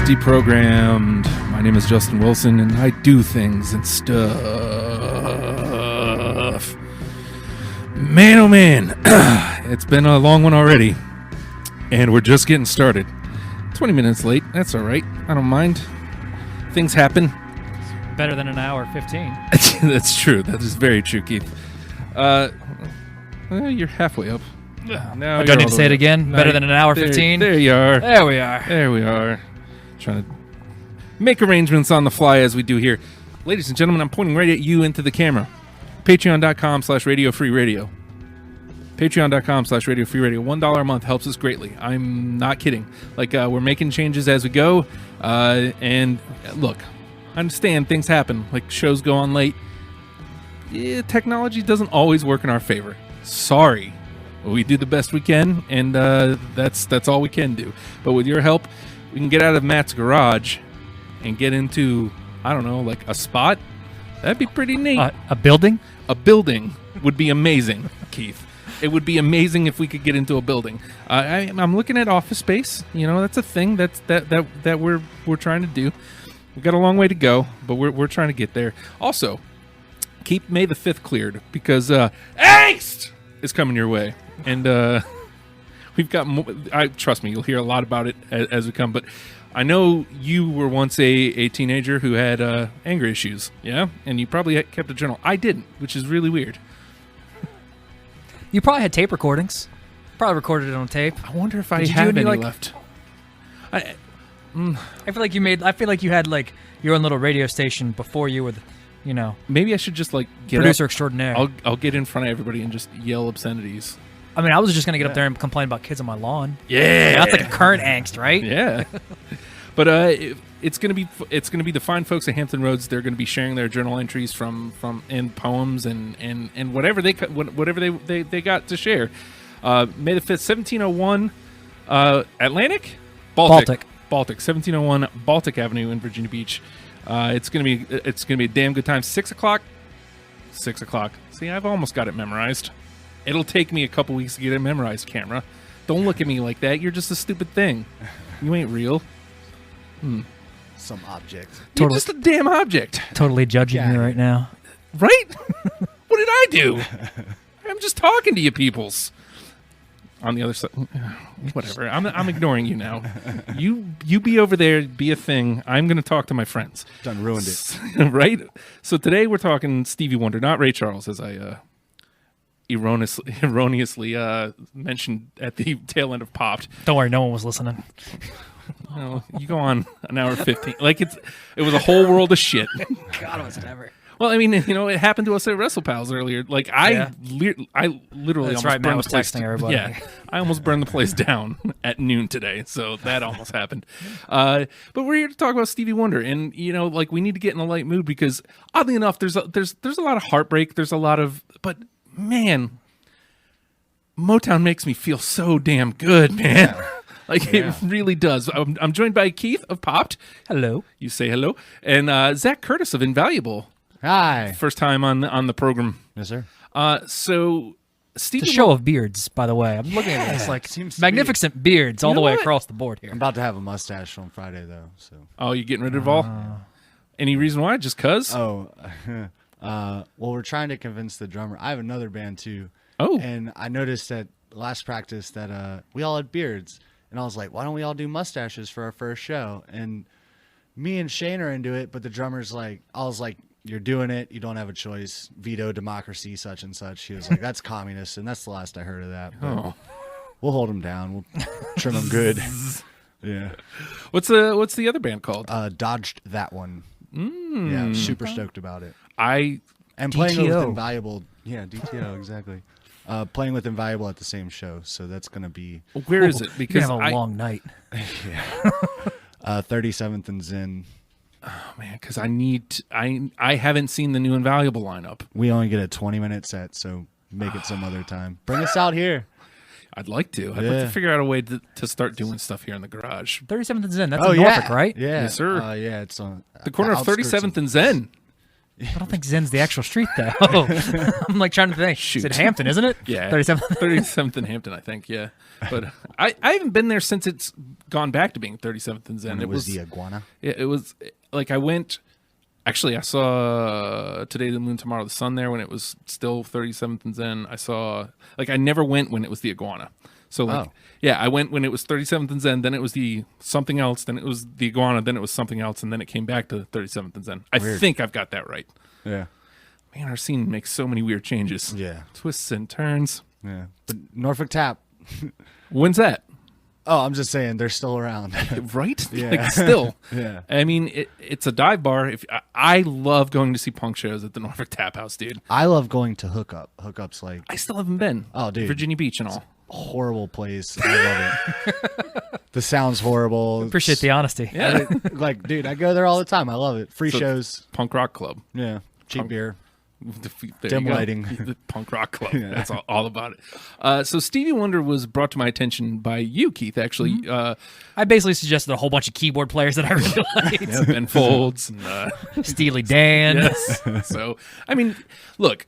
Deprogrammed. My name is Justin Wilson, and I do things and stuff. Man, oh man, it's been a long one already, and we're just getting started. 20 minutes late, that's all right. I don't mind. Things happen. Better than an hour 15. That's true. That is very true, Keith. You're halfway up. Now Do I need to say it again? Better than an hour 15? There you are. There we are. There we are. Trying to make arrangements on the fly as we do here. Ladies and gentlemen, I'm pointing right at you into the camera. Patreon.com/Radio Free Radio. Patreon.com/Radio Free Radio. $1 a month helps us greatly. I'm not kidding. We're making changes as we go. And look, I understand things happen. Like shows go on late. Yeah, technology doesn't always work in our favor. Sorry. We do the best we can, and that's all we can do. But with your help, we can get out of Matt's garage and get into, I don't know, like a spot. That'd be pretty neat. A building? A building would be amazing, Keith. It would be amazing if we could get into a building. I'm looking at office space. You know, that's a thing that we're trying to do. We've got a long way to go, but we're trying to get there. Also, keep May the 5th cleared because angst is coming your way. And we've got more. Trust me, you'll hear a lot about it as we come. But I know you were once a teenager who had anger issues, yeah? And you probably kept a journal. I didn't, which is really weird. You probably had tape recordings. Probably recorded it on tape. I wonder if I have any left. I feel like you had like your own little radio station before you were Maybe I should just get producer up. Extraordinaire. I'll get in front of everybody and just yell obscenities. I mean, I was just going to get up there and complain about kids on my lawn. Yeah. That's like a current angst, right? Yeah. But it's going to be the fine folks at Hampton Roads. They're going to be sharing their journal entries from and poems and whatever they got to share. May the 5th, 1701 Atlantic? Baltic, 1701 Baltic Avenue in Virginia Beach. It's gonna be a damn good time. 6 o'clock. See, I've almost got it memorized. It'll take me a couple weeks to get it memorized, camera. Don't look at me like that. You're just a stupid thing. You ain't real. Some object. You're just a damn object. Totally judging you right now. Right? What did I do? I'm just talking to you peoples. On the other side, whatever. I'm ignoring you now. You be over there, be a thing. I'm going to talk to my friends. Done ruined it. Right? So today we're talking Stevie Wonder, not Ray Charles, as I erroneously mentioned at the tail end of Popped. Don't worry, no one was listening. No, you go on an hour 15. It was a whole world of shit. God, it was never. Well, I mean, it happened to us at WrestlePals earlier. I literally That's almost right, burned Matt was the place. texting everybody. Yeah, I almost burned the place down at noon today, so that almost happened. But we're here to talk about Stevie Wonder, and we need to get in a light mood because oddly enough, there's a lot of heartbreak. There's a lot of, but man, Motown makes me feel so damn good, man. It really does. I'm joined by Keith of Popped. Hello. You say hello, and Zach Curtis of Invaluable. Hi. First time on the program. Yes, sir. So Steve, It's a show of beards, by the way. I'm looking at this Seems to magnificent beards all the way across the board here. I'm about to have a mustache on Friday, though. So. Oh, you getting rid of it all? Any reason why? Just cuz? Oh, well, we're trying to convince the drummer. I have another band too. Oh. And I noticed at last practice that we all had beards, and I was like, why don't we all do mustaches for our first show? And me and Shane are into it, but the drummer's like, I was like, you're doing it. You don't have a choice. Veto democracy, such and such. He was like, that's communist, and that's the last I heard of that. But we'll hold him down. We'll trim him good. Yeah. What's the other band called? Dodged that one. Yeah, I'm super stoked about it. And playing with DTO. Invaluable. Yeah, DTO, exactly. Playing with Invaluable at the same show, so that's going to be... Where is it? Because you're going to have a long night. 37th and Zen. Oh, man, because I haven't seen the new Invaluable lineup. We only get a 20-minute set, so make it some other time. Bring us out here. I'd like to. I'd like to figure out a way to start doing stuff here in the garage. 37th and Zen. That's in Norfolk, right? Yeah. Yes, sir. Yeah, it's on The corner of 37th and Zen. I don't think Zen's the actual street, though. I'm like trying to think. Shoot. Is it Hampton, isn't it? Yeah. 37th? 37th and Hampton, I think, yeah. But I haven't been there since it's gone back to being 37th and Zen. And it was the Iguana. It was, like, I went... Actually, I saw Today the Moon, Tomorrow the Sun there when it was still 37th and Zen. I saw... Like, I never went when it was the Iguana. So, like, yeah, I went when it was 37th and Zen, then it was the something else, then it was the Iguana, then it was something else, and then it came back to 37th and Zen. I think I've got that right. Yeah. Man, our scene makes so many weird changes. Yeah. Twists and turns. Yeah. But Norfolk Tap. When's that? Oh, I'm just saying they're still around. Right? Yeah. Like, still. Yeah. I mean, it's a dive bar. I love going to see punk shows at the Norfolk Tap House, dude. I love going to Hookup. Hookup's like I still haven't been. Oh, dude. Virginia Beach and all. horrible place. I love it. The sound's horrible. Appreciate the honesty. Yeah. Like, dude, I go there all the time. I love it. Free So, shows. Punk rock club. Yeah. Cheap beer. There Dim you go. lighting. The punk rock club. That's all about it. So Stevie Wonder was brought to my attention by you, Keith, actually. I basically suggested a whole bunch of keyboard players that I really liked. Ben Folds. And, Steely Dan. yes. So, I mean, look,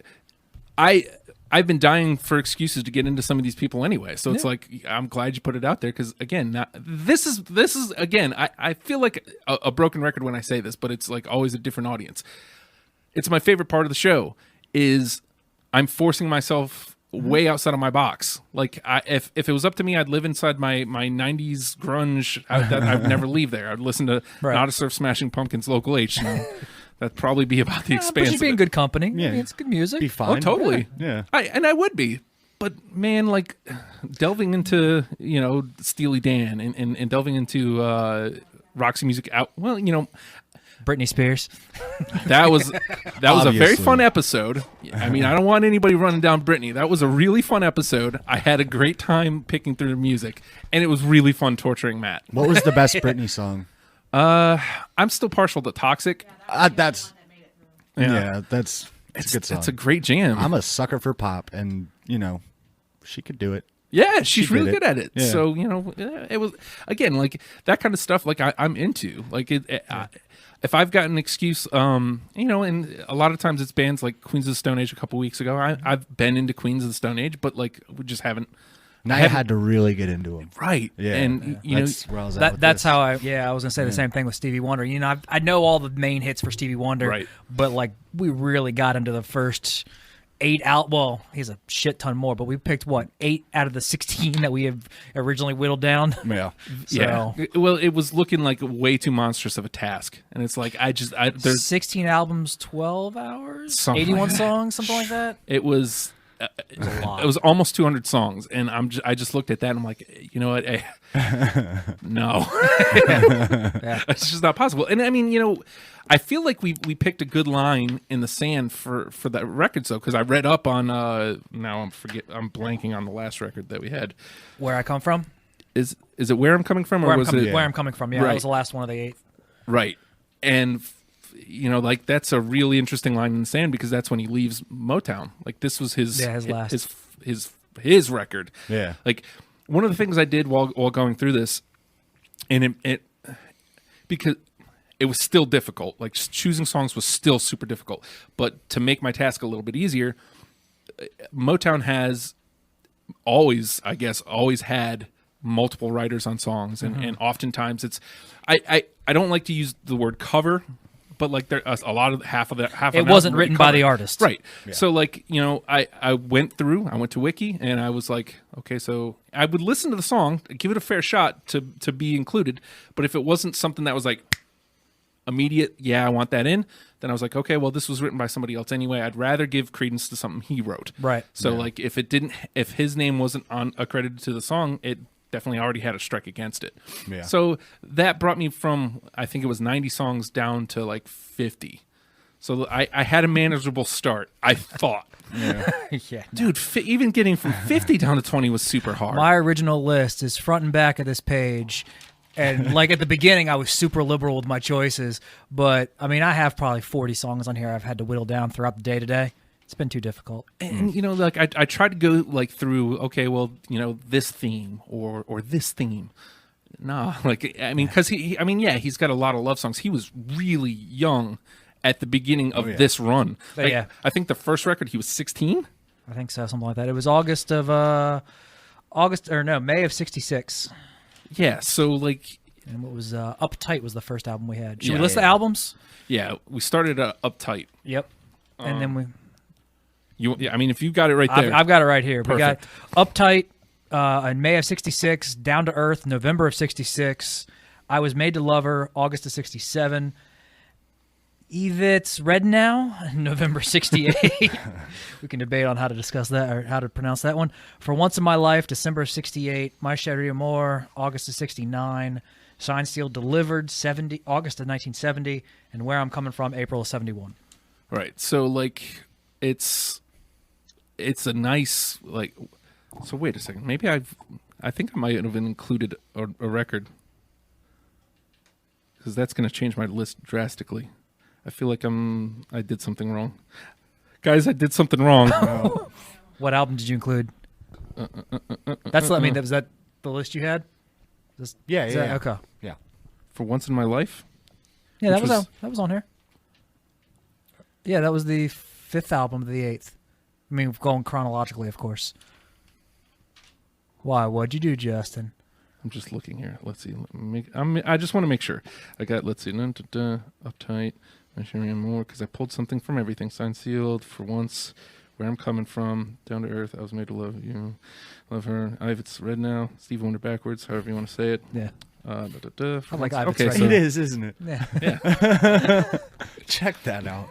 I've been dying for excuses to get into some of these people anyway. So it's like, I'm glad you put it out there because, again, this is again, I feel like a broken record when I say this, but it's like always a different audience. It's my favorite part of the show is I'm forcing myself way outside of my box. Like, if it was up to me, I'd live inside my 90s grunge. I'd never leave there. I'd listen to Not a Surf Smashing Pumpkins Local H. And that'd probably be about the expanse. But you'd be in good company. Yeah. I mean, it's good music. Be fine. Oh, totally. Yeah. I would be. But, man, like, delving into, Steely Dan and delving into Roxy Music out, well, Britney Spears. that was a very Obviously. fun episode. I mean, I don't want anybody running down Britney. That was a really fun episode. I had a great time picking through the music, and it was really fun torturing Matt. What was the best Britney song? I'm still partial to Toxic. That's a good song. It's a great jam. I'm a sucker for pop, and she could do it. Yeah, she's She really did good it. at it. Yeah. So, it was, again, like, that kind of stuff, like, I'm into. Like, if I've got an excuse, and a lot of times it's bands like Queens of the Stone Age a couple weeks ago. I've been into Queens of the Stone Age, but, like, we just haven't. Now I had to really get into them. Right. Yeah. And, That's where I was at with That's this. how I was going to say the same thing with Stevie Wonder. I know all the main hits for Stevie Wonder, Right. but, like, we really got into the first 8 out. Well, he's a shit ton more, but we picked 8 out of the 16 that we have originally whittled down. Yeah. So, Well, it was looking like way too monstrous of a task. And it's like, there's 16 albums, 12 hours, Something 81 like that. songs, something like that. it was. It was a lot. It was almost 200 songs, and I just looked at that and I'm like, you know what? No, it's just not possible. And I mean, I feel like we picked a good line in the sand for that record, though, because I read up on now I'm blanking on the last record that we had. Where I Come From? Is it Where I'm Coming From, or Where was it Where I'm Coming From? Yeah, Right. that was the last one of the 8. Right? And like, that's a really interesting line in the sand because that's when he leaves Motown. Like, this was his last. his record. Yeah. Like, one of the things I did while going through this, and it because it was still difficult. Like, just choosing songs was still super difficult. But to make my task a little bit easier, Motown has always had multiple writers on songs, and oftentimes it's I don't like to use the word cover, but like there a lot of half of It wasn't written by the artist, right? Yeah. So like I went to Wiki and I was like, okay, so I would listen to the song, give it a fair shot to be included, but if it wasn't something that was like immediate, yeah, I want that in, then I was like, okay, well, this was written by somebody else anyway. I'd rather give credence to something he wrote, right? So like if his name wasn't accredited to the song, it definitely already had a strike against it. Yeah. So that brought me from, I think it was 90 songs down to like 50. So I had a manageable start, I thought. Yeah. Yeah, Dude, even getting from 50 down to 20 was super hard. my original list is front and back of this page. And like at the beginning, I was super liberal with my choices. But I mean, I have probably 40 songs on here I've had to whittle down throughout the day today. It's been too difficult. And like I tried to go like through, okay, well, this theme or this theme. No, like I mean, because he's got a lot of love songs. He was really young at the beginning of this run. Like, Yeah. I think the first record he was 16. I think so, something like that. It was May of '66. Yeah, so like, And what was Uptight was the first album we had. Should we Yeah. list the albums? yeah, we started Uptight. Yep. And then we I mean, if you got it right there, I've got it right here. Perfect. We got Uptight in May of '66, Down to Earth November of '66, I Was Made to Love Her August of '67, Evit's Red Now November '68. We can debate on how to discuss that or how to pronounce that one. For Once in My Life December of '68, My Chérie Amour August of '69, Signed Sealed Delivered August of 1970, and Where I'm Coming From April of '71. right? So like, it's a nice like. So wait a second. Maybe I think I might have included a record, because that's going to change my list drastically. I feel like I did something wrong, guys. I did something wrong. What album did you include? Was that the list you had? Yeah, Okay. Yeah. For Once in My Life. Yeah, that Which was on here. Yeah, that was the 5th album of the 8th. I mean, going chronologically, of course. Why? What'd you do, Justin? I'm just looking here. Let's see. I just want to make sure. I got, let's see, Uptight, My Chérie Amour, because I pulled something from everything. Signed, Sealed, For Once, Where I'm Coming From, Down to Earth, I Was Made to Love You, Love Her, It's Red Now, Stevie Wonder Backwards, however you want to say it. Yeah. I like Ives okay, Right so It is, isn't it? Yeah. Check that out.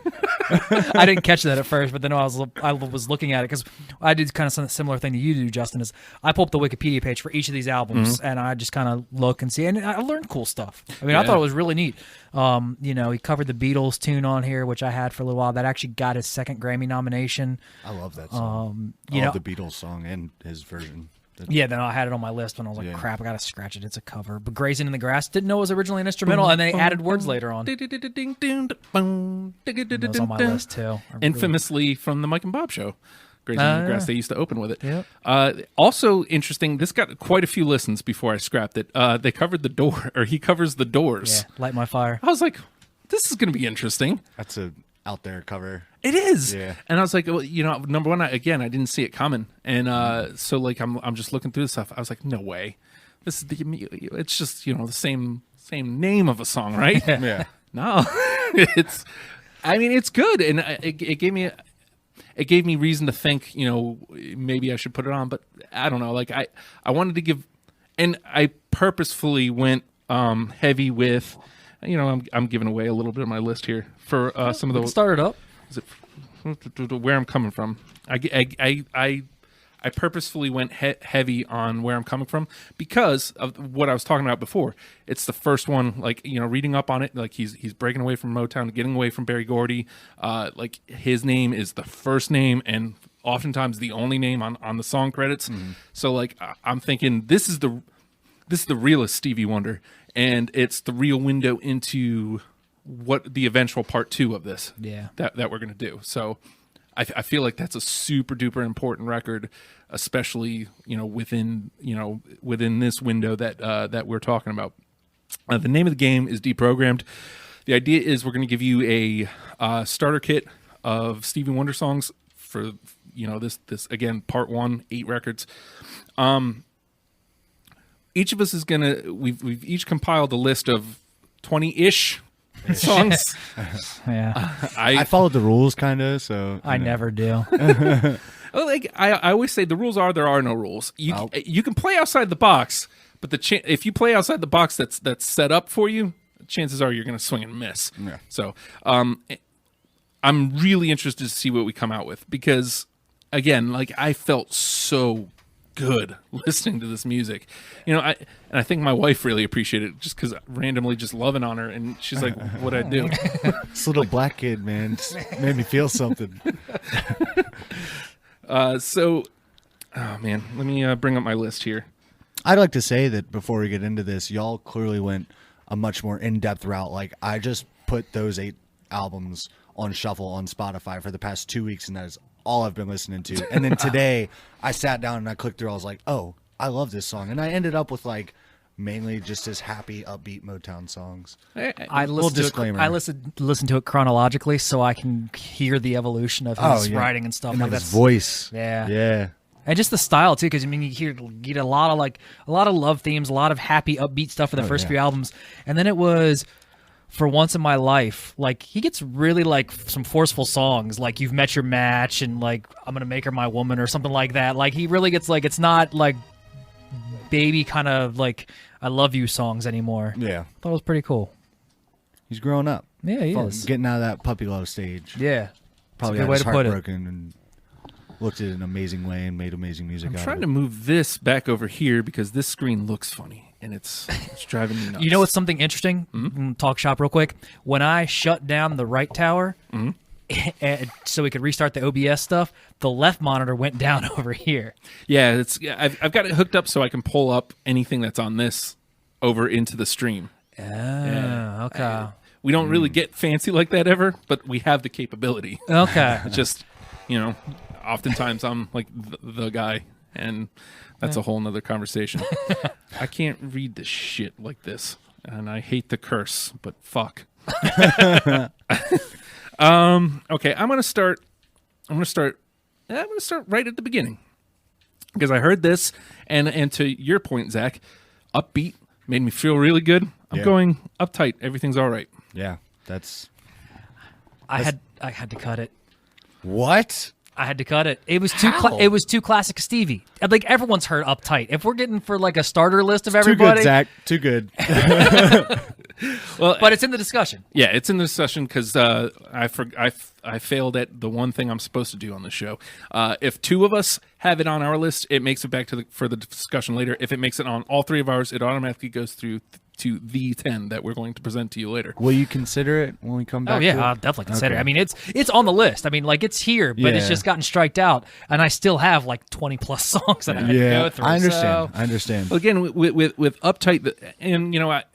I didn't catch that at first, but then I was looking at it because I did kind of a similar thing to you do, Justin. Is I pull up the Wikipedia page for each of these albums, and I just kind of look and see, and I learned cool stuff. I mean, I Yeah. thought it was really neat. He covered the Beatles tune on here, which I had for a little while. That actually got his 2nd Grammy nomination. I love that song. I love the Beatles song and his version. Yeah, then I had it on my list when I was like, Yeah. crap, I got to scratch it. It's a cover. But Grazing in the Grass, didn't know it was originally an instrumental, and they added words later on. It was on my list, too. Infamously from the Mike and Bob show. Grazing in the Grass, yeah. they used to open with it. Yep. Also interesting, this got quite a few listens before I scrapped it. They covered the door, or he covers the Doors. Yeah, Light My Fire. I was like, this is going to be interesting. That's a out there cover. It is. Yeah. And I was like, well, number one, I didn't see it coming. And so like, I'm just looking through the stuff. I was like, no way. It's just, the same name of a song, right? Yeah. No, it's good. And it gave me reason to think, maybe I should put it on, but I don't know. Like I wanted to give, and I purposefully went heavy with, I'm giving away a little bit of my list here for some of the. Start it up. Is it where I'm coming from? I purposefully went heavy on Where I'm Coming From because of what I was talking about before. It's the first one, like, reading up on it, like he's breaking away from Motown, getting away from Berry Gordy. Like his name is the first name and oftentimes the only name on the song credits. Mm-hmm. So like I'm thinking this is the realest Stevie Wonder, and it's the real window into what the eventual part 2 of this that we're going to do. So I feel like that's a super duper important record, especially within this window that we're talking about. The name of the game is Deprogrammed. The idea is we're going to give you a starter kit of Stevie Wonder songs for this again part 1, 8 records. Each of us is we've each compiled a list of 20-ish songs. Yeah. I followed the rules kind of, so I never do. Well, like I always say, the rules are there are no rules. You can play outside the box, but if you play outside the box that's set up for you, chances are you're going to swing and miss. Yeah. So I'm really interested to see what we come out with, because again, like I felt so good listening to this music, I think my wife really appreciated it, just because randomly just loving on her, and she's like, "What'd I do?" This little black kid, man, just made me feel something. Oh man, let me bring up my list here. I'd like to say that before we get into this, y'all clearly went a much more in-depth route. Like I just put those 8 albums on shuffle on Spotify for the past 2 weeks, and that is all I've been listening to. And then today I sat down and I clicked through. I was like, oh, I love this song. And I ended up with like mainly just his happy, upbeat Motown songs. I listen to disclaimer. I listen to it chronologically so I can hear the evolution of his writing and stuff. And like of his that's voice. Yeah. And just the style too, because I mean, you get a lot of love themes, a lot of happy, upbeat stuff for the first few albums, and then it was For Once in My Life. Like he gets really like some forceful songs, like You've Met Your Match, and like I'm Gonna Make Her My Woman or something like that. Like he really gets like, it's not like baby kind of like I love you songs anymore. Yeah, I thought it was pretty cool. he's growing up. Yeah, he is Getting out of that puppy love stage. Yeah, Probably good had way his to heart put it. broken and looked at it in an amazing way and made amazing music I'm out trying of to it. move this back over here because this screen looks funny and it's driving me nuts. You know what's something interesting? Talk shop real quick. When I shut down the right tower, and so we could restart the OBS stuff, the left monitor went down over here. Yeah, I've got it hooked up so I can pull up anything that's on this over into the stream. Okay. We don't really get fancy like that ever, but we have the capability. Okay. It's just, oftentimes I'm like the guy, and that's a whole nother conversation. I can't read this shit like this, and I hate the curse, but fuck. Okay, I'm gonna start right at the beginning because I heard this, and to your point, Zach, upbeat made me feel really good. I'm going uptight. Everything's all right. Yeah, that's I had to cut it. what? I had to cut it. It was too. How? It was too classic Stevie. Like everyone's heard "Uptight." If we're getting for like a starter list of Too everybody, good, Zach. Too good. Well, but it's in the discussion. yeah, it's in the session because I failed at the one thing I'm supposed to do on the show. If two of us have it on our list, it makes it back for the discussion later. If it makes it on all three of ours, it automatically goes through to the 10 that we're going to present to you later. Will you consider it when we come back? Oh yeah, to it? I'll definitely consider it. Okay. I mean, it's on the list. I mean, like it's here, but it's Yeah. just gotten striked out, and I still have like 20 plus songs that I had to Yeah, go through. I understand. So, I understand. Well, again, with uptight, and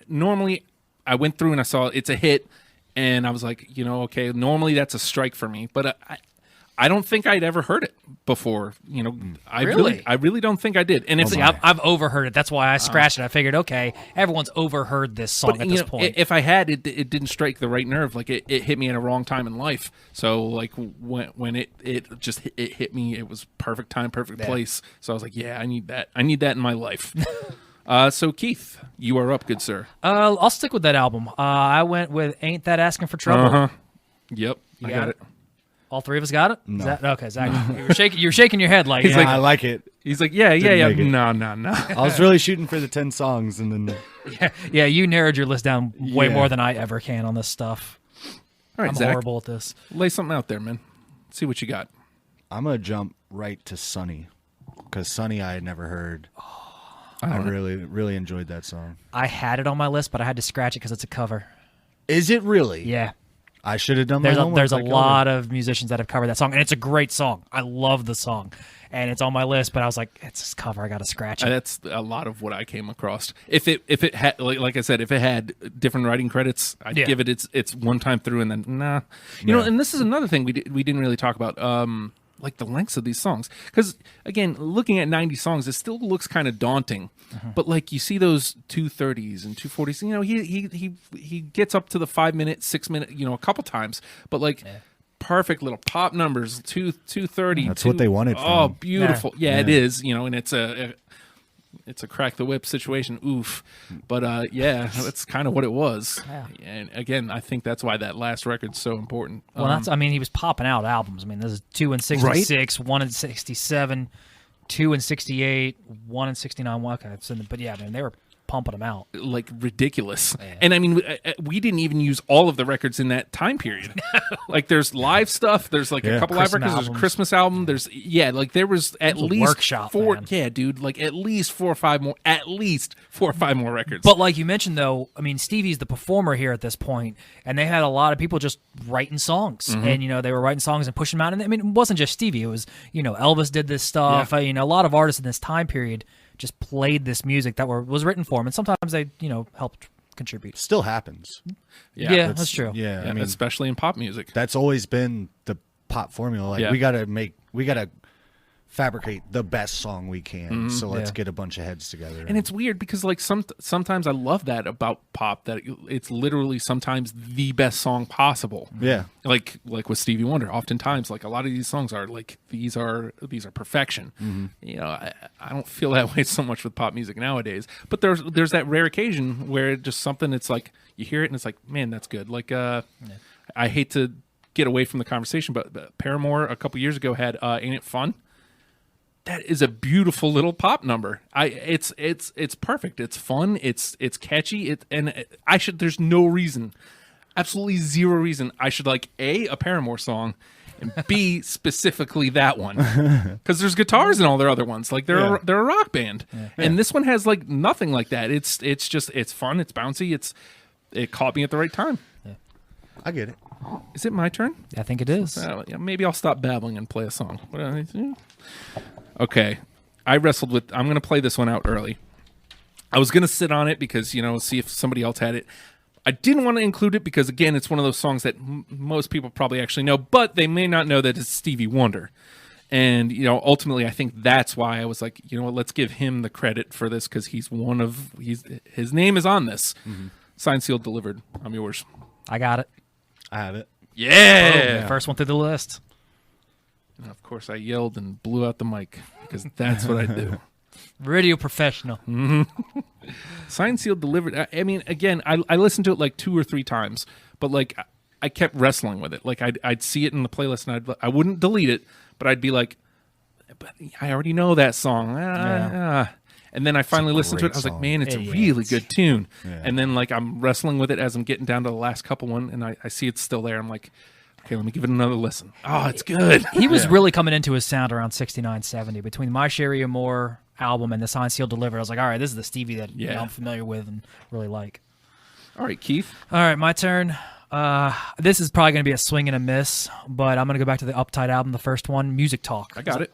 normally I went through and I saw it's a hit, and I was like, okay, normally that's a strike for me, but I don't think I'd ever heard it before. I really don't think I did. And if see, I've overheard it. That's why I scratched it. I figured, okay, everyone's overheard this song at this point. if I had it didn't strike the right nerve. Like it hit me at a wrong time in life. So like when it hit me, it was perfect time, perfect place. So I was like, yeah, I need that. I need that in my life. So Keith, you are up, good sir. I'll stick with that album. I went with "Ain't That Asking for Trouble." Yep, I got it. All three of us got it. No. Okay, Zach, you're shaking your head like. He's yeah. like- I like it. He's like, yeah. make it. No. I was really shooting for the 10 songs, and then Yeah, you narrowed your list down way Yeah. more than I ever can on this stuff. All right, I'm Zach, horrible at this. lay something out there, man. See what you got. I'm gonna jump right to Sunny, because Sunny I had never heard. I I don't know. really enjoyed that song. I had it on my list, but I had to scratch it because it's a cover. Is it really? Yeah, I should have done my homework. there's a like lot of musicians that have covered that song, and it's a great song. I love the song, and it's on my list. But I was like, it's a cover. I got to scratch it. That's a lot of what I came across. If it had like I said, if it had different writing credits, I'd Yeah. give it its one time through and then nah. You know, and this is another thing we didn't really talk about. Like the lengths of these songs, because again, looking at 90 songs, it still looks kind of daunting. But like you see those 2:30s and 2:40s, he gets up to the 5 minute, 6 minute, a couple times. But like perfect little pop numbers, 2:30. That's what they wanted from Oh, him. beautiful! Yeah, it is. And it's a crack the whip situation. Oof. But yeah, that's kind of what it was. Yeah. And again, I think that's why that last record's so important. Well, he was popping out albums. I mean, this is 2 in 66, 1 in 67, 2 in 68, 1 in 69. Okay, but yeah, I mean, they were pumping them out. Like ridiculous. And I mean, we didn't even use all of the records in that time period. Like there's live stuff, there's like a couple live Christmas records, there's a albums. Christmas album, there was at was a least workshop, four, man. yeah, dude, like at least 4 or 5 more records. But like you mentioned, though, I mean, Stevie's the performer here at this point, and they had a lot of people just writing songs, and they were writing songs and pushing them out. And I mean, it wasn't just Stevie; it was Elvis did this stuff. A lot of artists in this time period just played this music that was written for them, and sometimes they helped contribute. Still happens. Yeah, that's true. Yeah, Yeah, I mean, especially in pop music. that's always been the pop formula. Like Yeah. we gotta fabricate the best song we can. So let's get a bunch of heads together. And it's weird because like sometimes I love that about pop, that it's literally sometimes the best song possible. Yeah. Like with Stevie Wonder, oftentimes like a lot of these songs are like these are perfection. You know, I don't feel that way so much with pop music nowadays. But there's that rare occasion where just something, it's like you hear it and it's like, man, that's good. Like I hate to get away from the conversation, but Paramore a couple years ago had Ain't It Fun? That is a beautiful little pop number. It's perfect. It's fun. It's catchy. There's no reason, absolutely zero reason I should like a Paramore song, and B specifically that one, because there's guitars in all their other ones. Like they're a rock band, and this one has like nothing like that. It's fun. It's bouncy. It caught me at the right time. Yeah. I get it. Is it my turn? I think it is. Yeah, maybe I'll stop babbling and play a song. Okay. I'm going to play this one out early. I was going to sit on it because, see if somebody else had it. I didn't want to include it because, again, it's one of those songs that most people probably actually know, but they may not know that it's Stevie Wonder. And, ultimately, I think that's why I was like, let's give him the credit for this because his name is on this. Signed, sealed, delivered. I'm yours. I got it. I have it. Yeah. First one through the list. And of course, I yelled and blew out the mic because that's what I do. Radio professional. Signed, sealed, delivered. I mean, again, I listened to it like 2 or 3 times, but like I kept wrestling with it. Like I'd see it in the playlist and I wouldn't delete it, but I'd be like, but I already know that song. And then I finally listened to it. I was like, man, it's a really good tune. Yeah. And then like I'm wrestling with it as I'm getting down to the last couple one, and I see it's still there. I'm like, okay, let me give it another listen. Oh, it's good. He was really coming into his sound around 69, 70. Between My Sherry and More album and the Signed, Sealed, Delivered, I was like, all right, this is the Stevie that I'm familiar with and really like. All right, Keith. All right, my turn. This is probably going to be a swing and a miss, but I'm going to go back to the Uptight album, the first one, Music Talk. I got it.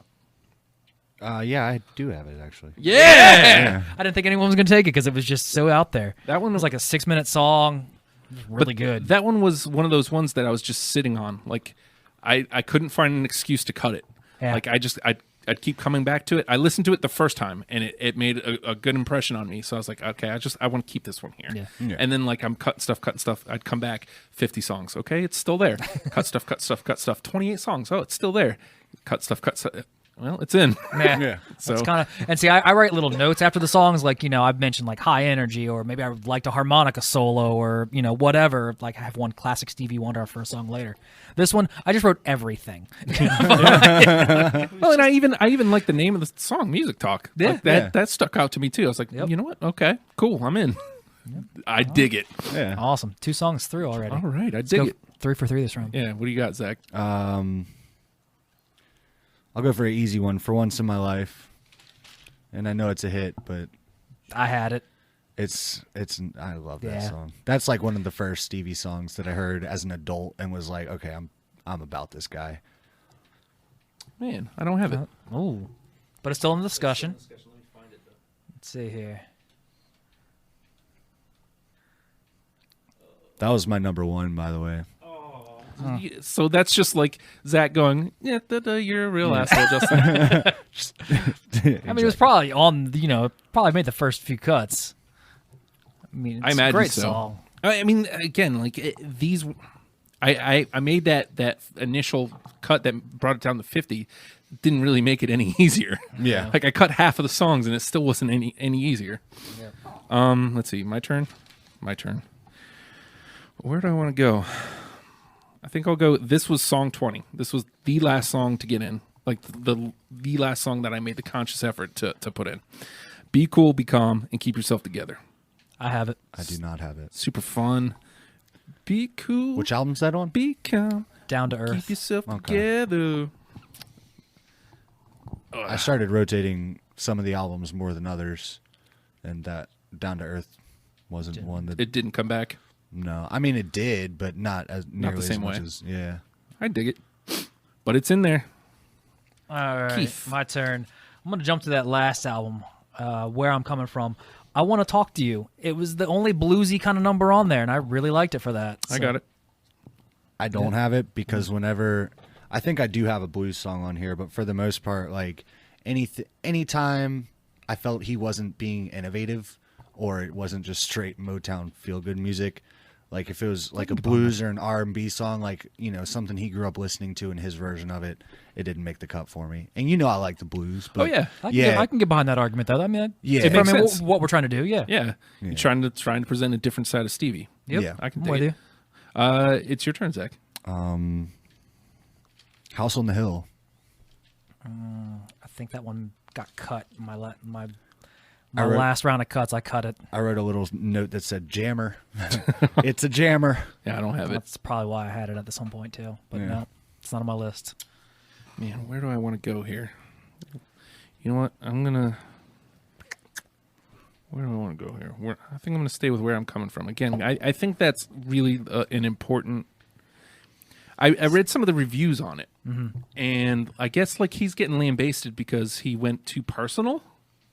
Yeah, I do have it, actually. Yeah! I didn't think anyone was going to take it because it was just so out there. That one was like a 6-minute song. Really good. That one was one of those ones that I was just sitting on. Like, I couldn't find an excuse to cut it. Yeah. Like, I'd keep coming back to it. I listened to it the first time, and it made a good impression on me. So I was like, okay, I want to keep this one here. Yeah. And then, like, I'm cutting stuff. I'd come back, 50 songs. Okay, it's still there. cut stuff. 28 songs. Oh, it's still there. Cut stuff. Well, it's in. Yeah. So it's kind of, and see, I write little notes after the songs, like, I've mentioned like high energy, or maybe I would like a harmonica solo, or whatever. Like I have one classic Stevie Wonder for a song later. This one, I just wrote everything. Well, and I even like the name of the song, Music Talk. Yeah, like that stuck out to me too. I was like, you know what? Okay, cool, I'm in. Yep. I dig it. Yeah, awesome. 2 songs through already. All right, I dig it. 3 for 3 this round. Yeah. What do you got, Zach? I'll go for an easy one, For Once in My Life. And I know it's a hit, but I had it. I love that song. That's like one of the first Stevie songs that I heard as an adult and was like, okay, I'm about this guy. Man, I don't have it. Oh. But it's still in the discussion. Let's see here. That was my number 1, by the way. So that's just like Zach going, yeah, you're a real asshole, Justin. I mean, it was probably on, probably made the first few cuts. I mean, it's a great song. I mean, again, like these, I made that initial cut that brought it down to 50. Didn't really make it any easier. Yeah. Like I cut half of the songs and it still wasn't any easier. Yeah. Let's see, my turn. Where do I want to go? I think I'll go. This was song 20. This was the last song to get in. Like the last song that I made the conscious effort to put in. Be cool, be calm, and keep yourself together. I have it. I do not have it. Super fun. Be cool. Which album's that on? Be calm. Down to Earth. Keep yourself together. I started rotating some of the albums more than others, and that Down to Earth wasn't one that... It didn't come back? No. I mean, it did, but not as nearly the same as much way. as... Yeah. I dig it. But it's in there. All right. Keith. My turn. I'm going to jump to that last album, Where I'm Coming From. I Want to Talk to You. It was the only bluesy kind of number on there, and I really liked it for that. I got it. I don't have it because whenever I think I do have a blues song on here, but for the most part, like anytime I felt he wasn't being innovative, or it wasn't just straight Motown feel good music. Like if it was like a blues or an R&B song, like, you know, something he grew up listening to and his version of it, it didn't make the cut for me. And you know I like the blues. But I can get behind that argument though. I mean, it makes sense. what we're trying to do, Yeah. You're trying to present a different side of Stevie. Yep. Yeah. I can I'm dig with it. you. It's your turn, Zach. House on the Hill. I think that one got cut. My I wrote- last round of cuts, I cut it. I wrote a little note that said jammer. It's a jammer. Yeah, I don't have it. That's probably why I had it at some point too. But Yeah. no, it's not on my list. Man, where do I want to go here? You know what? Where do I want to go here? I think I'm going to stay with where I'm coming from. Again, I think that's really an important... I read some of the reviews on it, and I guess like he's getting lambasted because he went too personal,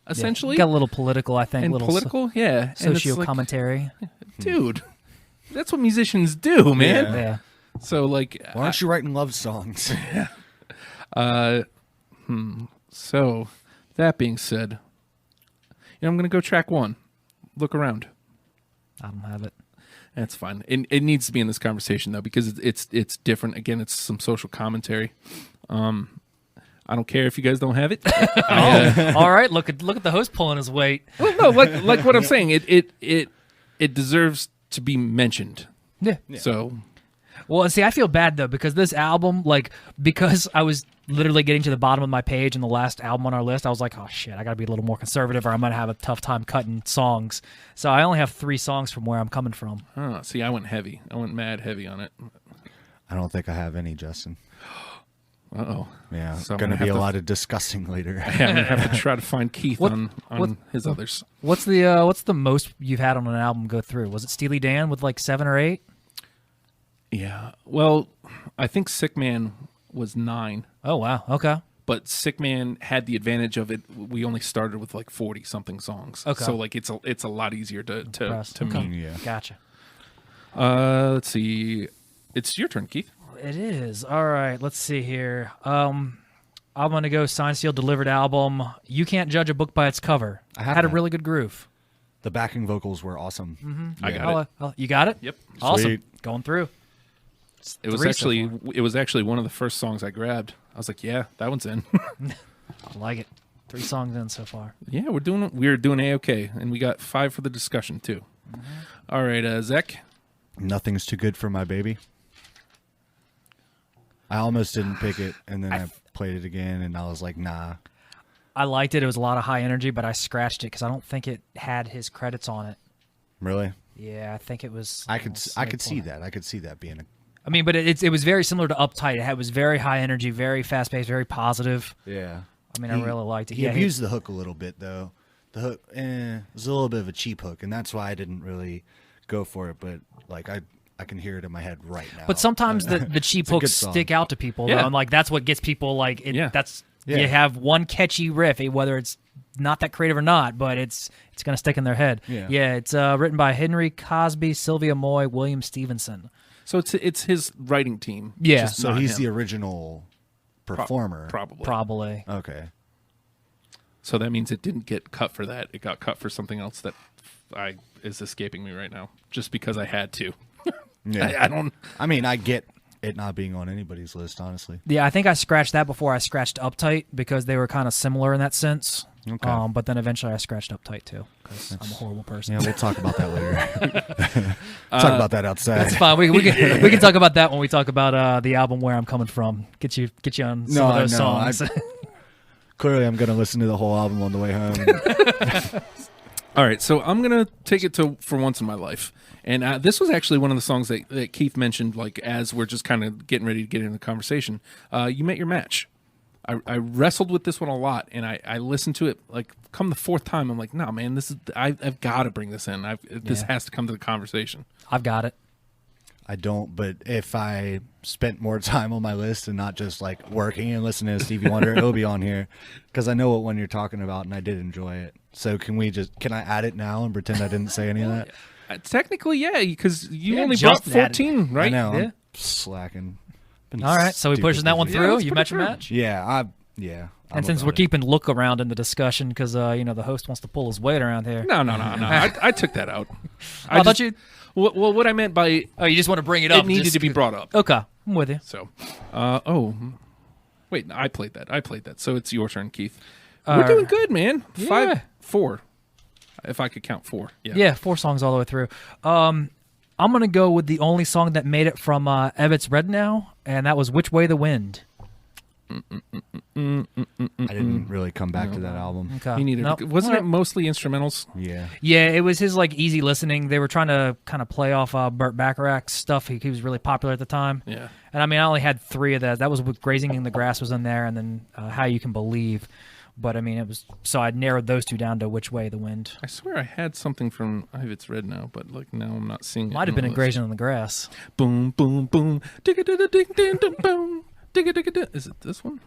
essentially. Got a little political, I think. And little political, yeah. And it's socio like, commentary. dude, that's what musicians do, man. Yeah. So like... Why aren't you writing love songs? So, that being said, I'm going to go track 1. Look around. I don't have it. That's fine. It needs to be in this conversation though, because it's different. Again, it's some social commentary. I don't care if you guys don't have it. All right, look at the host pulling his weight. Well, no, like what I'm saying, it deserves to be mentioned. Yeah. So, Well, and see, I feel bad though because this album, because I was literally getting to the bottom of my page in the last album on our list, I was like, oh shit, I got to be a little more conservative, or I'm gonna have a tough time cutting songs. So I only have 3 songs from where I'm coming from. see, I went heavy. I went mad heavy on it. I don't think I have any, Justin. Uh-oh. Yeah, So I'm going to gonna be a have to- lot of discussing later. Yeah, I'm gonna have to try to find Keith on his others. What's the most you've had on an album go through? Was it Steely Dan with like 7 or 8? Yeah. Well, I think Sick Man was 9. Oh wow, okay. But Sick Man had the advantage of it. We only started with like 40 something songs. Okay. So like it's a lot easier to Okay. me. Yeah. Gotcha. Let's see. It's your turn, Keith. It is. All right, let's see here. I'm gonna go Signed, Sealed, Delivered album. You Can't Judge a Book by Its Cover. I have had a that. really good groove. The backing vocals were awesome. I got it. You got it? Yep. Awesome. Sweet. Going through. It was 3 so actually one of the first songs I grabbed. I was like, yeah, that one's in. I like it. 3 songs in so far. Yeah, we're doing A-okay, and we got 5 for the discussion too. All right, Zach. Nothing's too good for my baby. I almost didn't pick it, and then I played it again, and I was like, nah. I liked it. It was a lot of high energy, but I scratched it because I don't think it had his credits on it. Really? Yeah, I think it was. I could see that. I could see that being a... I mean, but it was very similar to Uptight. It was very high energy, very fast paced, very positive. Yeah. I mean, I really liked it. He Yeah, abused the hook a little bit, though. The hook was a little bit of a cheap hook, and that's why I didn't really go for it. But like I can hear it in my head right now. But sometimes the cheap It's a good hooks song. stick out to people, Yeah. though, and like that's what gets people like. Yeah. Yeah. You have one catchy riff, whether it's not that creative or not, but it's gonna stick in their head. Yeah. It's written by Henry Cosby, Sylvia Moy, William Stevenson. So it's his writing team. Yeah. just So not he's him. the original performer. Probably. Probably. Okay. So that means it didn't get cut for that. It got cut for something else that is escaping me right now, just because I had to. Yeah. I don't. I mean, I get it not being on anybody's list, honestly. Yeah, I think I scratched that before I scratched Uptight because they were kind of similar in that sense. Okay. But then eventually I scratched Uptight too because I'm a horrible person. Yeah, we'll talk about that later. Talk about that outside. That's fine. We can talk about that when we talk about the album Where I'm Coming From. Get you on some of those songs. Clearly, I'm going to listen to the whole album on the way home. All right, so I'm gonna take it to For Once in My Life, and this was actually one of the songs that Keith mentioned, like as we're just kind of getting ready to get into the conversation. You Met Your Match. I wrestled with this one a lot, and I listened to it like come the 4th time. I'm like, no, man, this is I've got to bring this in. This has to come to the conversation. I've got it. I don't, but if I spent more time on my list and not just like working and listening to Stevie Wonder, it'll be on here because I know what one you're talking about, and I did enjoy it. So can I add it now and pretend I didn't say any of that? Technically, yeah, because you Yeah, only just brought 14, right? I know. Yeah. I'm slacking. been All right, so we stupid pushing that one busy. through. let's You put it met your through. match. Yeah. I'm And since about we're it. keeping look around in the discussion, because the host wants to pull his weight around here. No. I took that out. I thought you. Well, what I meant by Oh, you just want to bring it up. it needed just to be brought up. Okay, I'm with you. So, wait, I played that. So it's your turn, Keith. All We're right. doing good, man. Yeah. 4, if I could count 4. Yeah, 4 songs all the way through. I'm gonna go with the only song that made it from Ebbets Red Now, and that was "Which Way the Wind." I didn't really come back to that album. Okay. Me neither. Nope. Wasn't it mostly instrumentals? Yeah. Yeah, it was his like easy listening. They were trying to kind of play off Burt Bacharach's stuff. He was really popular at the time. Yeah. And I mean, I only had 3 of that. That was with "Grazing in the Grass" was in there, and then "How You Can Believe." But I mean, it was so I narrowed those 2 down to "Which Way the Wind." I swear I had something from It's Red Now, but like now I'm not seeing it. Might have on been the in list. "Grazing in the Grass." Boom, boom, boom. Digga-digga-ding-ding-ding-boom. Digga-digga-ding. Is it this one?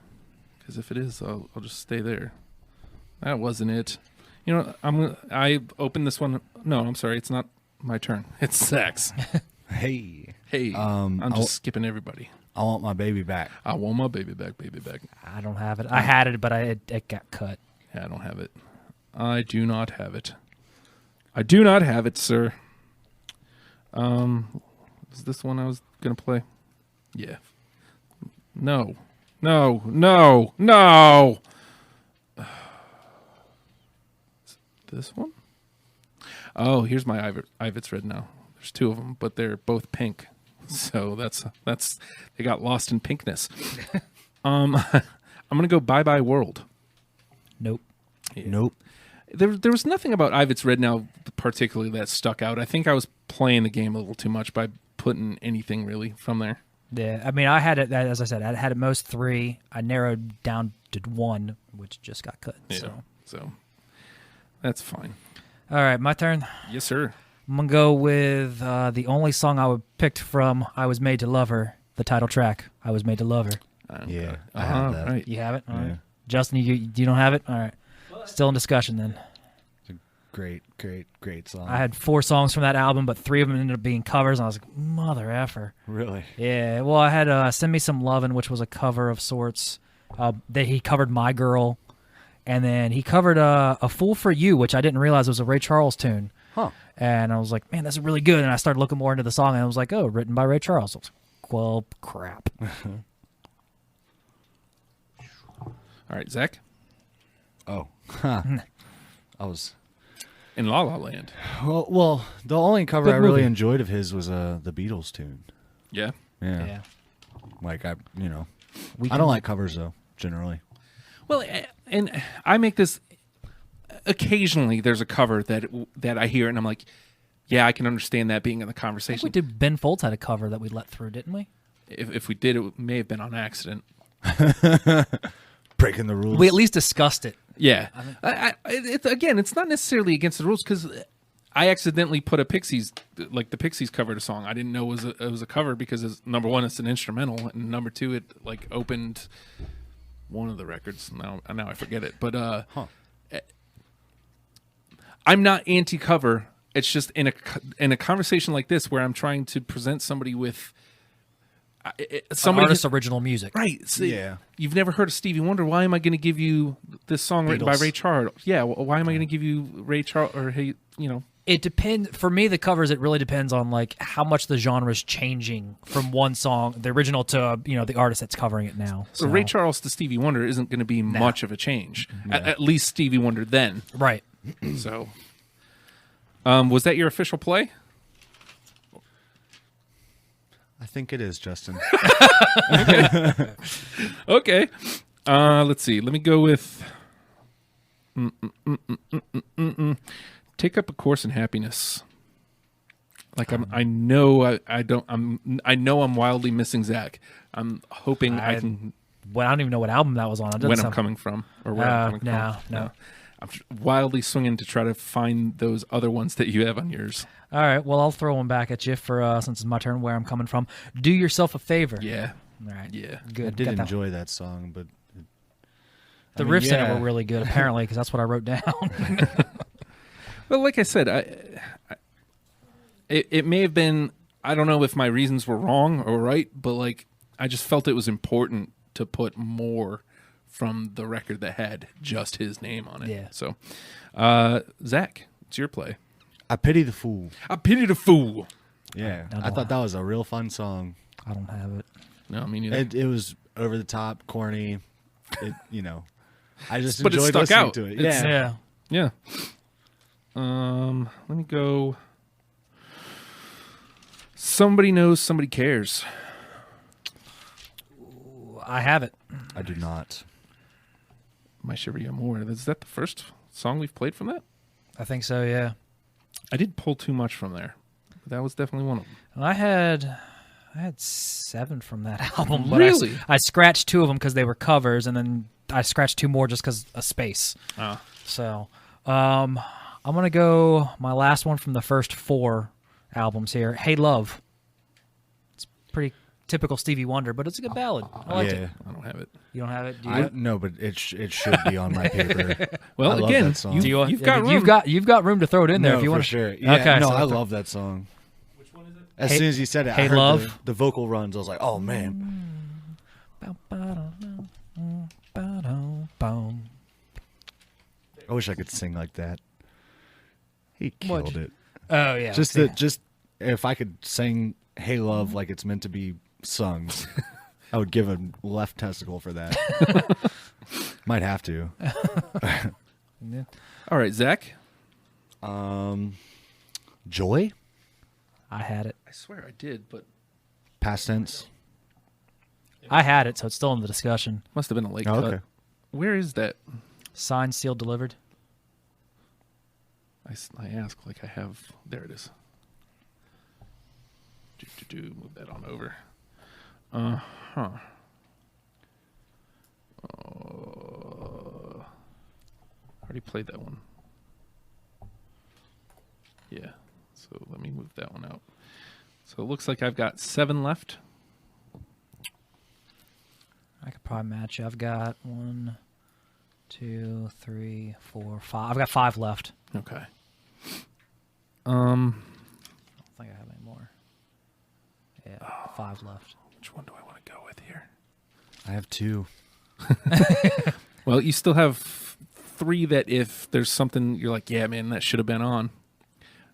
Because if it is, I'll just stay there. That wasn't it. You know, I opened this one. No, I'm sorry. It's not my turn. It's Zach's. Hey. Hey, I'm just skipping everybody. I want my baby back. I want my baby back, baby back. I don't have it. I had it, but it got cut. Yeah, I don't have it. I do not have it. I do not have it, sir. Is this one I was gonna play? Yeah. No. This one? Oh, here's my It's Red Now. There's 2 of them, but they're both pink. So that's they got lost in pinkness. I'm gonna go Bye Bye World. Nope. Yeah. Nope. There was nothing about It's Red Now particularly that stuck out. I think I was playing the game a little too much by putting anything really from there. Yeah, I mean, I had it, as I said, I had at most 3. I narrowed down to 1, which just got cut. Yeah. So that's fine. All right, my turn. Yes, sir. I'm going to go with the only song I picked from I Was Made to Love Her, the title track, I Was Made to Love Her. Yeah, I have that. Right. You have it? All right. Yeah. Justin, you don't have it? All right. Still in discussion then. Great song. I had 4 songs from that album, but 3 of them ended up being covers, and I was like, mother effer. Really? Yeah, well, I had Send Me Some Lovin', which was a cover of sorts. He covered My Girl, and then he covered A Fool for You, which I didn't realize was a Ray Charles tune. Huh. And I was like, man, that's really good. And I started looking more into the song, and I was like, oh, written by Ray Charles. I was like, well, crap. All right, Zach. Oh. Huh. I was... In La La Land. Well, the only cover Good I really movie. enjoyed of his was the Beatles tune. Yeah. Yeah. Like, I don't can- like covers, though, generally. Well, and I make this occasionally. There's a cover that I hear, and I'm like, yeah, I can understand that being in the I think conversation. we did. Ben Folds had a cover that we let through, didn't we? If we did, it may have been on accident. Breaking the rules. We at least discussed it. Yeah. It's not necessarily against the rules because I accidentally put the Pixies covered a song. I didn't know it was a cover because number 1, it's an instrumental, and number 2, it like opened one of the records. Now I forget it, but I'm not anti-cover. It's just in a conversation like this where I'm trying to present somebody with Some artist's original music. right. So Yeah. You've never heard of Stevie Wonder. Why am I going to give you this song written by Beatles. Ray Charles? Yeah. Why am I going to give you Ray Charles or It depends. For me, the covers, it really depends on like how much the genre is changing from one song, the original, to the artist that's covering it now. So Ray Charles to Stevie Wonder isn't going to be much of a change. At least Stevie Wonder then. Right. So, was that your official play? I think it is, Justin. Okay. Let's see. Let me go with Take Up a Course in Happiness. Like I know I'm wildly missing Zach. I'm hoping I can Well, I don't even know what album that was on. It doesn't when I'm sound- coming from or where I'm coming from. No. I'm wildly swinging to try to find those other ones that you have on yours. All right. Well, I'll throw one back at you for since it's my turn. Where I'm coming from. Do yourself a favor. Yeah. All right. Yeah. Good. I did Got that. enjoy that song, but The I mean, riffs in it yeah. were really good, apparently, because that's what I wrote down. Well, like I said, it may have been, I don't know if my reasons were wrong or right, but like I just felt it was important to put more from the record that had just his name on it. Yeah. So, Zach, it's your play. I Pity the Fool. I pity the fool. Yeah, I I thought that was a real fun song. I don't have it. No, I mean, neither. It was over the top, corny. I just But it enjoyed stuck listening out. to it. It's- Yeah. Yeah. Yeah. Let me go. Somebody knows, somebody cares. I have it. I do not. My Shiver You More. Is that the first song we've played from that? I think so, yeah. I did pull too much from there. That was definitely one of them. And I had 7 from that album. But Really? I scratched 2 of them because they were covers, and then I scratched 2 more just because of space. Ah. So I'm going to go my last one from the first 4 albums here. Hey Love. It's pretty typical Stevie Wonder, but it's a good ballad. I liked it. I don't have it. You don't have it? Do you? No, but it should be on my paper. Well, I love again, that song. Do you you've got room. You've got room to throw it in there No, if you for want. sure. Yeah, Okay, no, so I love that song. Which one is it? As Hey- soon as you said it, Hey I heard Love. the vocal runs. I was like, oh man. I wish I could sing like that. He killed What'd you- it. Oh yeah. Just if I could sing "Hey Love" like it's meant to be sung, I would give a left testicle for that. Might have to. All right, Zach. Joy, I had it. I swear I did, but past tense. I had it, so it's still in the discussion. must have been a late Oh, cut. okay. Where is that? Signed, sealed, delivered. I ask like I have. There it is. Move that on over. Huh. Already played that one. Yeah. So let me move that one out. So it looks like I've got 7 left. I could probably match you. I've got 1, 2, 3, 4, 5. I've got 5 left. Okay. I don't think I have any more. Yeah, 5 left. Which one do I want to go with here? I have 2. Well, you still have 3 that if there's something you're like, yeah, man, that should have been on.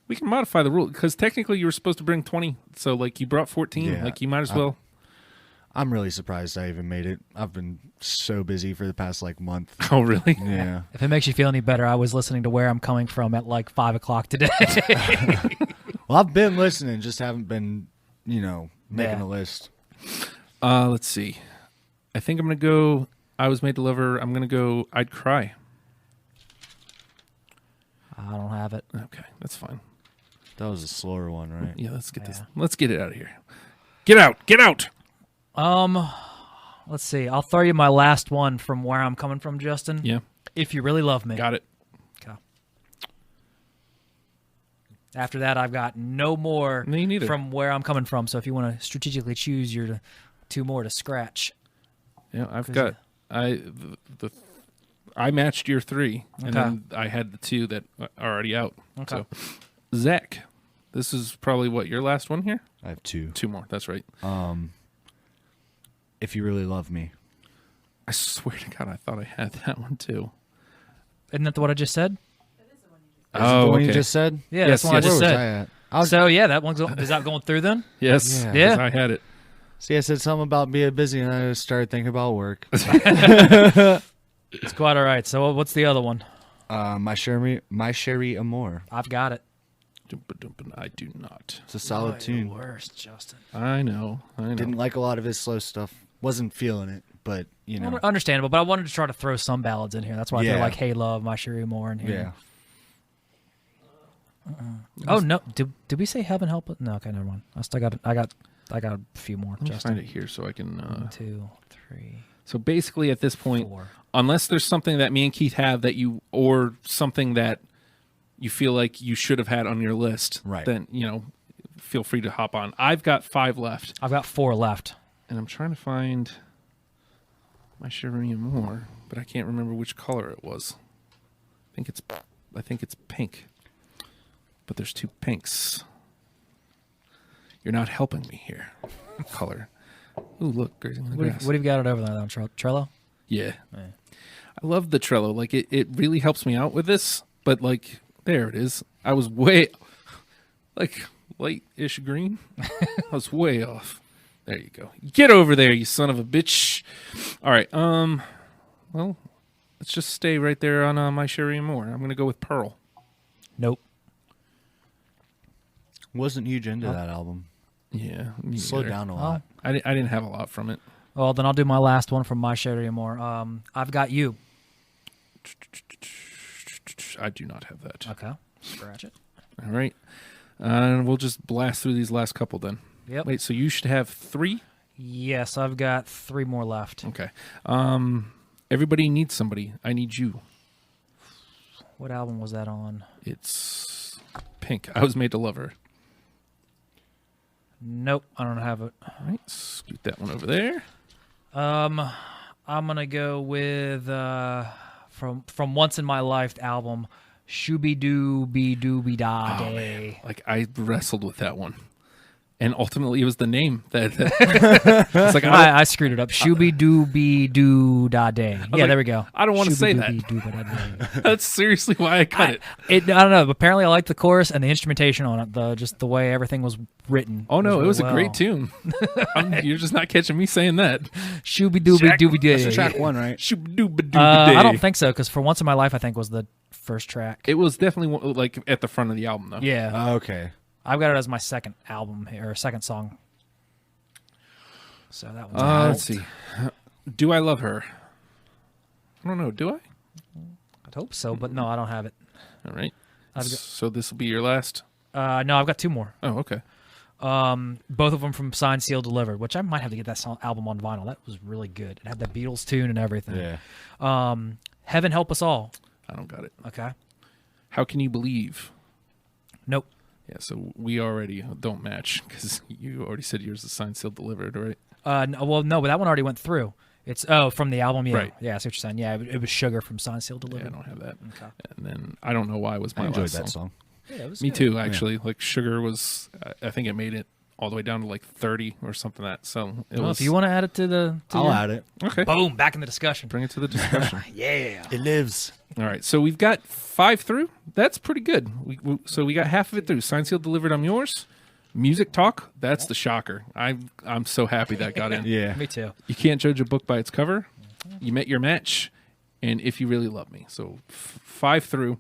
We can modify the rule because technically you were supposed to bring 20. So like you brought 14. Yeah. Like you might as well. I'm really surprised I even made it. I've been so busy for the past month. Oh, really? Yeah. If it makes you feel any better, I was listening to Where I'm Coming From at 5 o'clock today. Well, I've been listening, just haven't been, making Yeah. a list. Let's see. I think I'm going to go I Was Made to Love Her. I'm going to go I'd Cry. I don't have it. Okay, that's fine. That was a slower one, right? Yeah, let's get this. Yeah. Let's get it out of here. Get out. Get out. Let's see. I'll throw you my last one from Where I'm Coming From, Justin. Yeah, If You Really Love Me. got it. Okay. After that, I've got no more Me neither. from Where I'm Coming From. So if you want to strategically choose your 2 more to scratch. Yeah, I've got I matched your 3, and Okay. then I had the 2 that are already out. Okay. So, Zach, this is probably what your last one here. I have 2. 2 more. That's right. If You Really Love Me. I swear to God, I thought I had that one too. Isn't that what I just said? Is it Oh, the one okay. you just said? Yeah, Yes, that's the one yes. I just Where was said. I at? I was, So yeah, that one's is that going through then? Yes, Yeah. 'cause Yeah. I had it. see, I said something about being busy, and I just started thinking about work. It's quite all right. So what's the other one? My Sherry Amour. I've got it. I do not. It's a solid tune. Worst, Justin. I know. Didn't like a lot of his slow stuff. Wasn't feeling it, but Understandable, but I wanted to try to throw some ballads in here. That's why I Yeah. threw like "Hey Love," "My Sherry Moore" in here. yeah. Oh no, did we say "Heaven Help Us"? No, okay, never mind. I got a few more. Let me Justin. find it here so I can. 1, 2, 3, So basically, at this point, 4. unless there's something that me and Keith have that you, or something that you feel like you should have had on your list, Right. then feel free to hop on. I've got 5 left, I've got 4 left. and I'm trying to find My Sherry Moore, but I can't remember which color it was. I think it's pink, but there's 2 pinks. You're not helping me here. Color. Ooh, look, grazing in the What grass. have you got it over there, though, Trello? Yeah. I love the Trello. Like, it really helps me out with this, but, like, there it is. I was way, like, light-ish green. I was way off. There you go. Get over there, you son of a bitch. All right, well, let's just stay right there on My Sherry and More. I'm going to go with Pearl. Nope. Wasn't huge into that album. Yeah. me Slowed neither. down a lot. I didn't have a lot from it. Well, then I'll do my last one from My Sherry and More. I've Got You. I do not have that. Okay. Scratch it. All right. And we'll just blast through these last couple then. Yep. Wait, so you should have 3? Yes, I've got 3 more left. Okay. Everybody Needs Somebody. I Need You. What album was that on? It's Pink. I Was Made to Love Her. Nope, I don't have it. All right. Scoot that one over there. I'm gonna go with from Once in My Life album, Shooby Dooby Dooby Da Oh, Day. Like, I wrestled with that one. And ultimately, it was the name that it's like, I screwed it up. Shooby Dooby Doo Da Day. Yeah, like, there we go. I don't want to say that. That's seriously why I cut it. I don't know. But apparently, I liked the chorus and the instrumentation on it. Just the way everything was written. Oh, no, it was a well. great tune. You're just not catching me saying that. Shooby Dooby Dooby Day. That's track 1, right? I don't think so, because For Once in My Life, I think was the first track. It was definitely like at the front of the album, though. Yeah. Okay. I've got it as my second album here, or second song. So that one's Let's see. Do I Love Her? I don't know. Do I? I'd hope so, but no, I don't have it. All right. I've got- So this will be your last? No, I've got 2 more. Oh, okay. Both of them from Signed, Sealed, Delivered, which I might have to get that album on vinyl. That was really good. It had the Beatles tune and everything. Yeah. Heaven Help Us All. I don't got it. Okay. How Can You Believe? Nope. Yeah, so we already don't match because you already said yours is Signed, Sealed, Delivered, right? No, but that one already went through. It's from the album, yeah. Right. Yeah, I see what you're saying. Yeah, it was Sugar from Signed, Sealed, Yeah, I Delivered. don't have that. Okay. And then I don't know why was my I enjoyed last that song. Yeah, it was Me good. too, actually. Like Sugar was, I think it made it all the way down to like 30 or something like that. So it Well, was. if you want to add it to the, I'll add it. Okay, boom, back in the discussion. bring it to the discussion. Yeah. It lives. All right, so we've got 5 through. That's pretty good. So we got half of it through. Signed, Sealed, Delivered. I'm Yours. Music Talk. That's the shocker. I'm so happy that got in. Yeah. Me too. You can't judge a book by its cover. You met your match, and If You Really Love Me. So 5 through,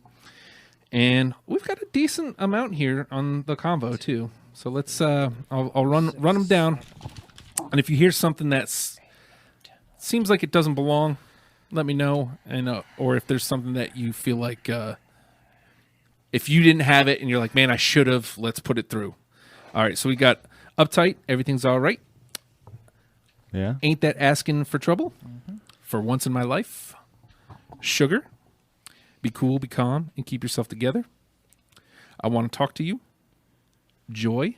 and we've got a decent amount here on the combo too. So let's I'll run them down, and if you hear something that's seems like it doesn't belong, let me know, and or if there's something that you feel like if you didn't have it and you're like, man, I should have. Let's put it through. All right, so we got Uptight. Everything's all right. Yeah. Ain't That Asking for Trouble? For Once in My Life. Sugar. Be Cool, Be Calm, and Keep Yourself Together. I Want to Talk to You. Joy.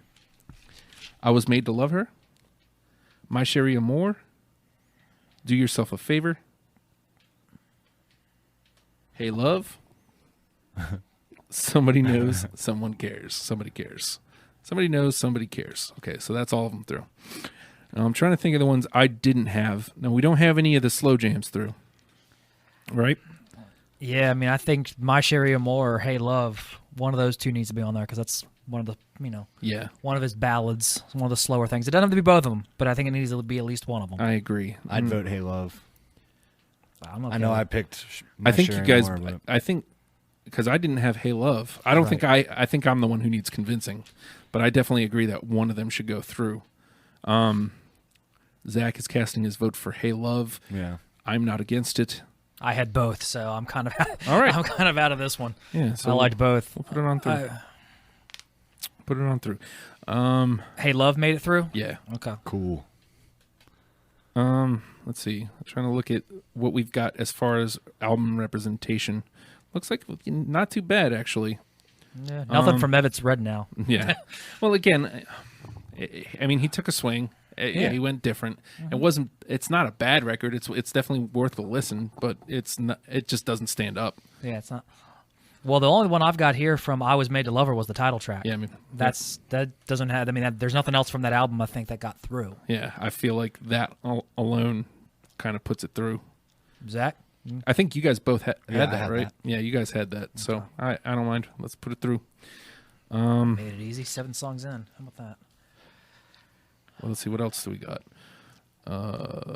I Was Made to Love Her. My Sherry and More. Do Yourself a Favor. Hey Love. Somebody knows, someone cares. Somebody cares. Somebody knows, somebody cares. Okay, so that's all of them through. I'm trying to think of the ones I didn't have. No, we don't have any of the slow jams through. Right? Yeah, I mean, I think My Sherry and More or Hey Love, one of those two needs to be on there because that's one of the, Yeah, one of his ballads, one of the slower things. It doesn't have to be both of them, but I think it needs to be at least one of them. I agree. I'd vote Hey Love. I'm okay I know with I it. picked. I think you guys. More, but I think because I didn't have Hey Love. I don't think I think I'm the one who needs convincing, but I definitely agree that one of them should go through. Zach is casting his vote for Hey Love. yeah. I'm not against it. I had both, so I'm kind of All right. I'm kind of out of this one. Yeah, so I liked both. We'll put it on through. Put it on through. Hey Love made it through. Yeah. Okay. Cool. Let's see. I'm trying to look at what we've got as far as album representation. Looks like not too bad, actually. Yeah, nothing from Evans Red now. Yeah. Well, again, I mean, he took a swing. Yeah, he went different. It's not a bad record. It's definitely worth a listen, but it's not. It just doesn't stand up. Yeah, it's not. Well, the only one I've got here from I Was Made to Love Her was the title track. Yeah, I mean that doesn't have. I mean, there's nothing else from that album I think that got through. Yeah, I feel like that alone kind of puts it through. Zach, I think you guys both had I that, had right? that. Yeah, you guys had that. So I don't mind. Let's put it through. made it easy. 7 songs in. How about that? Well, let's see. What else do we got? I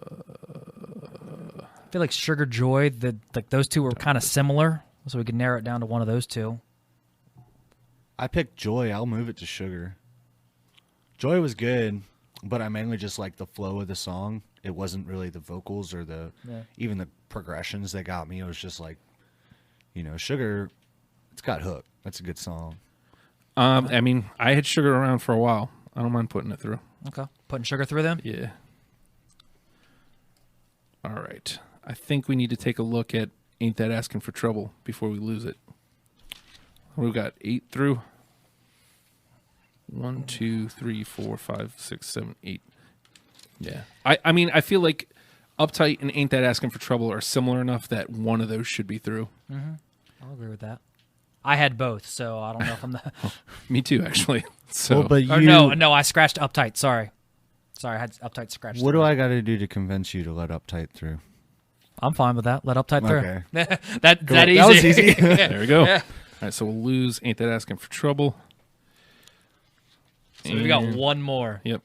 feel like Sugar Joy. Like those two were kind of similar, so we could narrow it down to one of those two. I picked Joy. I'll move it to Sugar. Joy was good, but I mainly just like the flow of the song. It wasn't really the vocals or even the progressions that got me. It was just like, Sugar. It's got hook. That's a good song. I mean, I had Sugar around for a while. I don't mind putting it through. Okay, putting Sugar through them. Yeah. All right. I think we need to take a look at Ain't That Asking for Trouble before we lose it. We've got 8 through. 1, 2, 3, 4, 5, 6, 7, 8. Yeah. I mean, I feel like Uptight and Ain't That Asking for Trouble are similar enough that one of those should be through. I'll agree with that. I had both, so I don't know if I'm the. Me too, actually. So, But Or no, I scratched Uptight. Sorry, I had Uptight scratched. What do I got to do to convince you to let Uptight through? I'm fine with that. Let Uptight through. Okay. that Cool. easy. That was easy. there we go. Yeah. All right, so we'll lose Ain't That Asking for Trouble. So we got And- one more. Yep.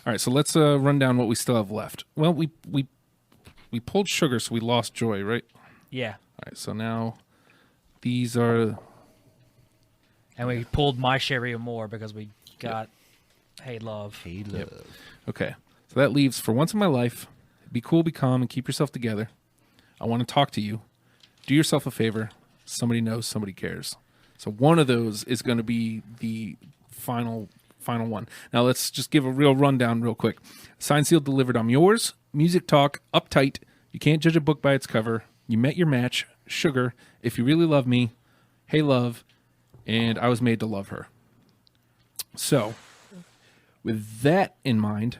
All right, so let's run down what we still have left. Well, we pulled Sugar, so we lost Joy, right? Yeah, All right, so now these are... and we pulled My Sherry More because we got Hey Love. Hey, love. Okay, so that leaves For Once in My Life, Be Cool, Be Calm, and Keep Yourself Together. I Want to Talk to You. Do Yourself a Favor. Somebody Knows, Somebody Cares. So one of those is going to be the final one. Now let's just give a real rundown real quick. Signed, Sealed, Delivered, I'm Yours. Music Talk, Uptight, You Can't Judge a Book by Its Cover, You Met Your Match, Sugar, If You Really Love Me, Hey Love, and I Was Made to Love Her. So, with that in mind,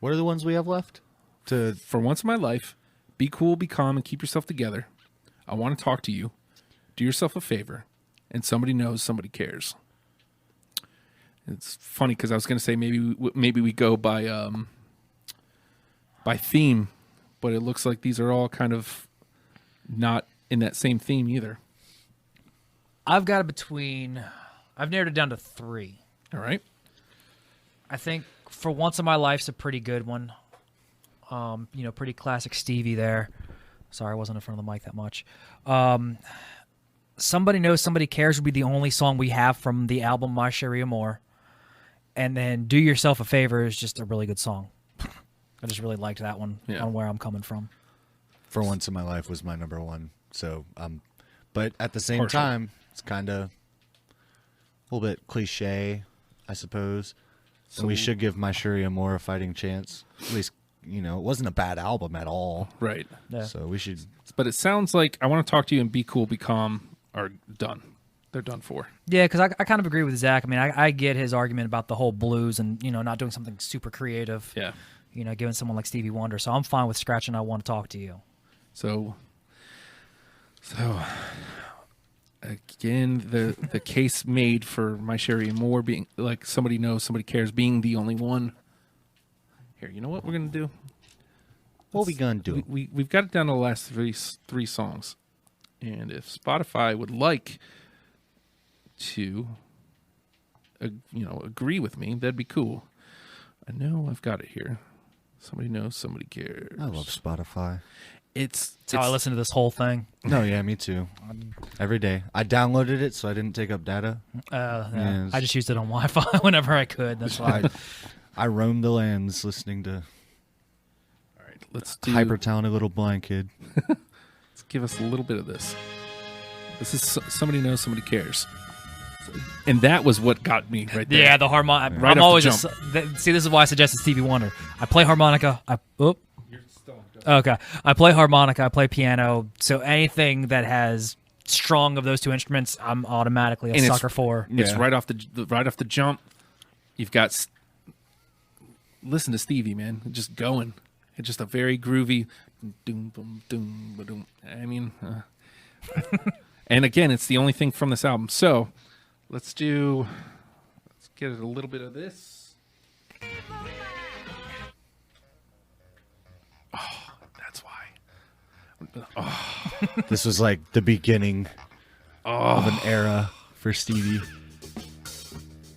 What are the ones we have left? For Once in My Life, Be Cool, Be Calm, and Keep Yourself Together. I Want to Talk to You. Do Yourself a Favor. And Somebody Knows, Somebody Cares. It's funny because I was going to say maybe we go by theme, but it looks like these are all kind of not in that same theme either. I've got it I've narrowed it down to 3. All right. I think For Once in My Life's a pretty good one. Pretty classic Stevie there. Sorry, I wasn't in front of the mic that much. Somebody Knows, Somebody Cares would be the only song we have from the album My Sherry More. And then Do Yourself a Favor is just a really good song. I just really liked that one on where I'm coming from. For Once in My Life was my number one. So, but at the same Partial. time, it's kind of a little bit cliche, I suppose. So we should give My Sherry More a fighting chance. At least, it wasn't a bad album at all. Right. Yeah. So we should. But it sounds like I Want to Talk to You and Be Cool, Be Calm are done. They're done for. Yeah, because I kind of agree with Zach. I mean, I get his argument about the whole blues and, not doing something super creative. Yeah. Giving someone like Stevie Wonder. So I'm fine with scratching I Want to Talk to You. So again, the case made for My Sherry and More being like Somebody Knows, Somebody Cares being the only one. Here, you know what we're gonna do? What we gonna do? We've got it down to the last three songs, and if Spotify would like to, agree with me, that'd be cool. I know I've got it here. Somebody Knows, Somebody Cares. I love Spotify. It's That's how I listen to this whole thing. No, yeah, me too. Every day. I downloaded it so I didn't take up data. Yeah. I just used it on Wi-Fi whenever I could. That's why. I roamed the lands listening to All right, let's do hyper talented little blind kid. Let's give us a little bit of this. This is Somebody Knows, Somebody Cares. And that was what got me right there. Yeah, the harmonica. Right I'm off always the see. This is why I suggested Stevie Wonder. I play harmonica. Okay. I play harmonica. I play piano. So anything that has strong of those two instruments, I'm automatically a sucker for. It's Yeah. right off the jump. You've got listen to Stevie, man, just going. It's just a very groovy. Doom, boom, doom, ba-doom. I mean, And again, it's the only thing from this album. So let's get a little bit of this. Oh, that's why. Oh. This was like the beginning of an era for Stevie.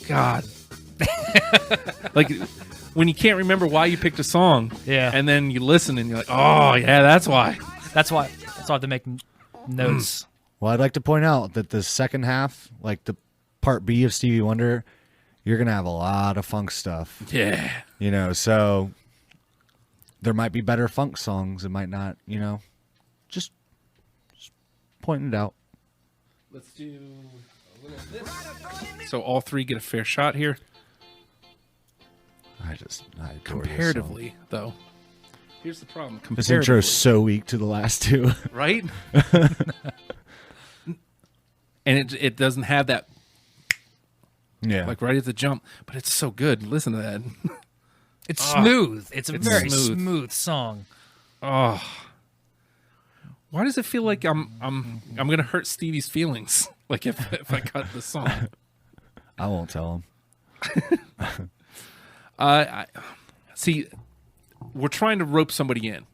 God. Like when you can't remember why you picked a song, Yeah. and then you listen and you're like, oh yeah, that's why. That's why I have to make notes. Well, I'd like to point out that the second half, like the part B of Stevie Wonder, you're going to have a lot of funk stuff. Yeah. You know, so there might be better funk songs. It might not, you know, just pointing it out. Let's do a little of this. So all three get a fair shot here. I adore this song. Comparatively, though. Here's the problem. This intro is so weak to the last two. Right? And it doesn't have that, Yeah. like, right at the jump, but it's so good. Listen to that. It's smooth. It's a very smooth. smooth song. Oh. Why does it feel like I'm gonna hurt Stevie's feelings? Like if I cut the song. I won't tell him. See, we're trying to rope somebody in,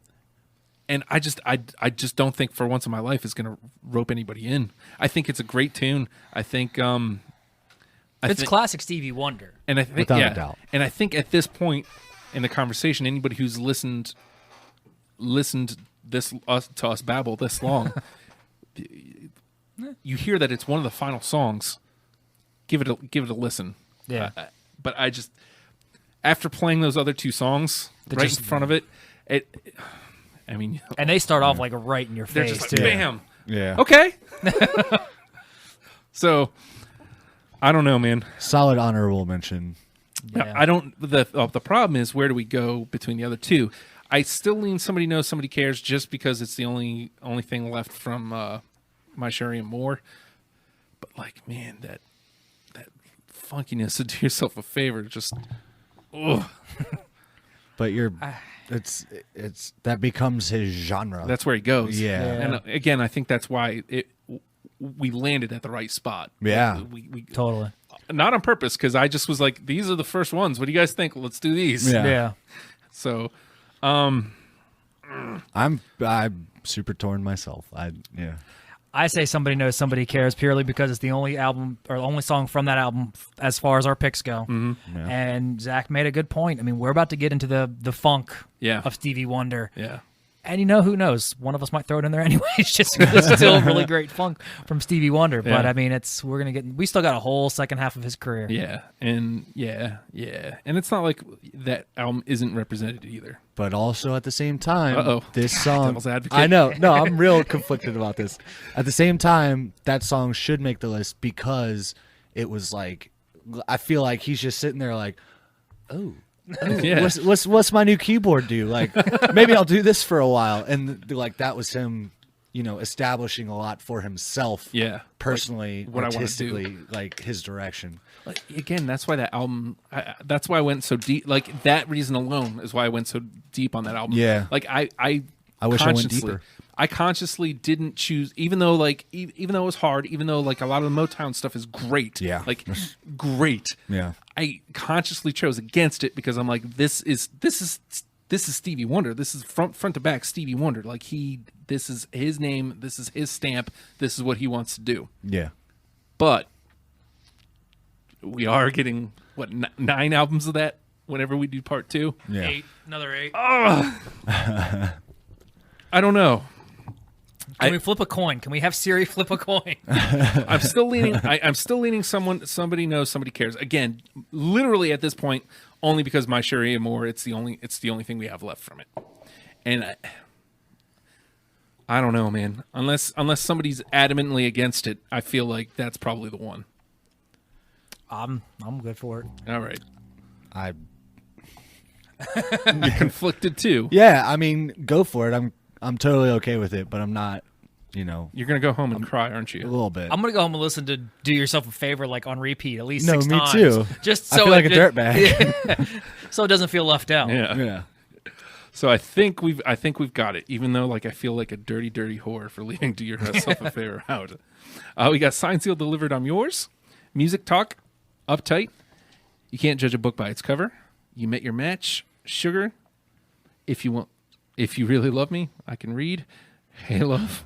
and I just don't think for once in my life is gonna rope anybody in. I think it's a great tune. I think It's classic Stevie Wonder. and I think Without a doubt. And I think at this point in the conversation, anybody who's listened to us babble this long, you hear that it's one of the final songs. Give it a listen. Yeah. But I just, after playing those other two songs right in front of it, I mean, And they start off like right in your they're face, just like, too. bam. Yeah. Okay. So, I don't know, man. Solid honorable mention. Yeah. I don't. The problem is, where do we go between the other two? I still lean Somebody Knows Somebody Cares just because it's the only thing left from My Sherry and More. But like, man, that funkiness of Do Yourself a Favor, just But it's that becomes his genre. that's where he goes. Yeah. And again, I think that's why we landed at the right spot. Yeah. we Totally. not on purpose, because I just was like, these are the first ones. What do you guys think? Let's do these. Yeah. Yeah. So, I'm super torn myself. I say Somebody Knows Somebody Cares purely because it's the only album or the only song from that album as far as our picks go. Mm-hmm. Yeah. And Zach made a good point. I mean, we're about to get into the funk Yeah. of Stevie Wonder. yeah. And who knows? One of us might throw it in there anyways, just because it's still really great funk from Stevie Wonder. But Yeah. I mean, we still got a whole second half of his career. Yeah, and and it's not like that album isn't represented either. But also at the same time, Uh-oh. this song. Devil's advocate. I know. No, I'm real conflicted about this. At the same time, that song should make the list because it was like, I feel like he's just sitting there like, oh. Yeah. What's my new keyboard do? Like, maybe I'll do this for a while. And like that was him, establishing a lot for himself. Yeah. Personally, Like, what I wanna artistically, like his direction. Like, again, that's why that album. That's why I went so deep. Like that reason alone is why I went so deep on that album. Yeah. Like I wish I went consciously- deeper. I consciously didn't choose, even though even though it was hard, even though like a lot of the Motown stuff is great. Yeah. Like great. Yeah. I consciously chose against it because I'm like, this is Stevie Wonder. This is front to back Stevie Wonder. Like this is his name. This is his stamp. This is what he wants to do. Yeah. But we are getting 9 albums of that whenever we do part 2. Yeah. Another 8. I don't know. Can we flip a coin? Can we have Siri flip a coin? I'm still leaning. I'm still leaning. Somebody Knows Somebody Cares. Again, literally at this point, only because My Sherry and More. It's the only thing we have left from it. And I don't know, man. Unless somebody's adamantly against it, I feel like that's probably the one. I'm good for it. All right. You're conflicted too. Yeah, I mean, go for it. I'm totally okay with it, but I'm not, You're gonna go home and cry, aren't a you? little bit. I'm gonna go home and listen to "Do Yourself a Favor" like on repeat at least No, 6 me times. too. Just I so feel like a it- dirtbag. so it doesn't feel left out. Yeah. Yeah. So I think we've got it. Even though like I feel like a dirty whore for leaving Do Yourself a Favor out. We got Signed, Sealed, Delivered, I'm Yours. Music Talk, Uptight. You Can't Judge a Book by Its Cover. You Met Your Match, Sugar. If You Really Love Me, I Can Read. Hey Love.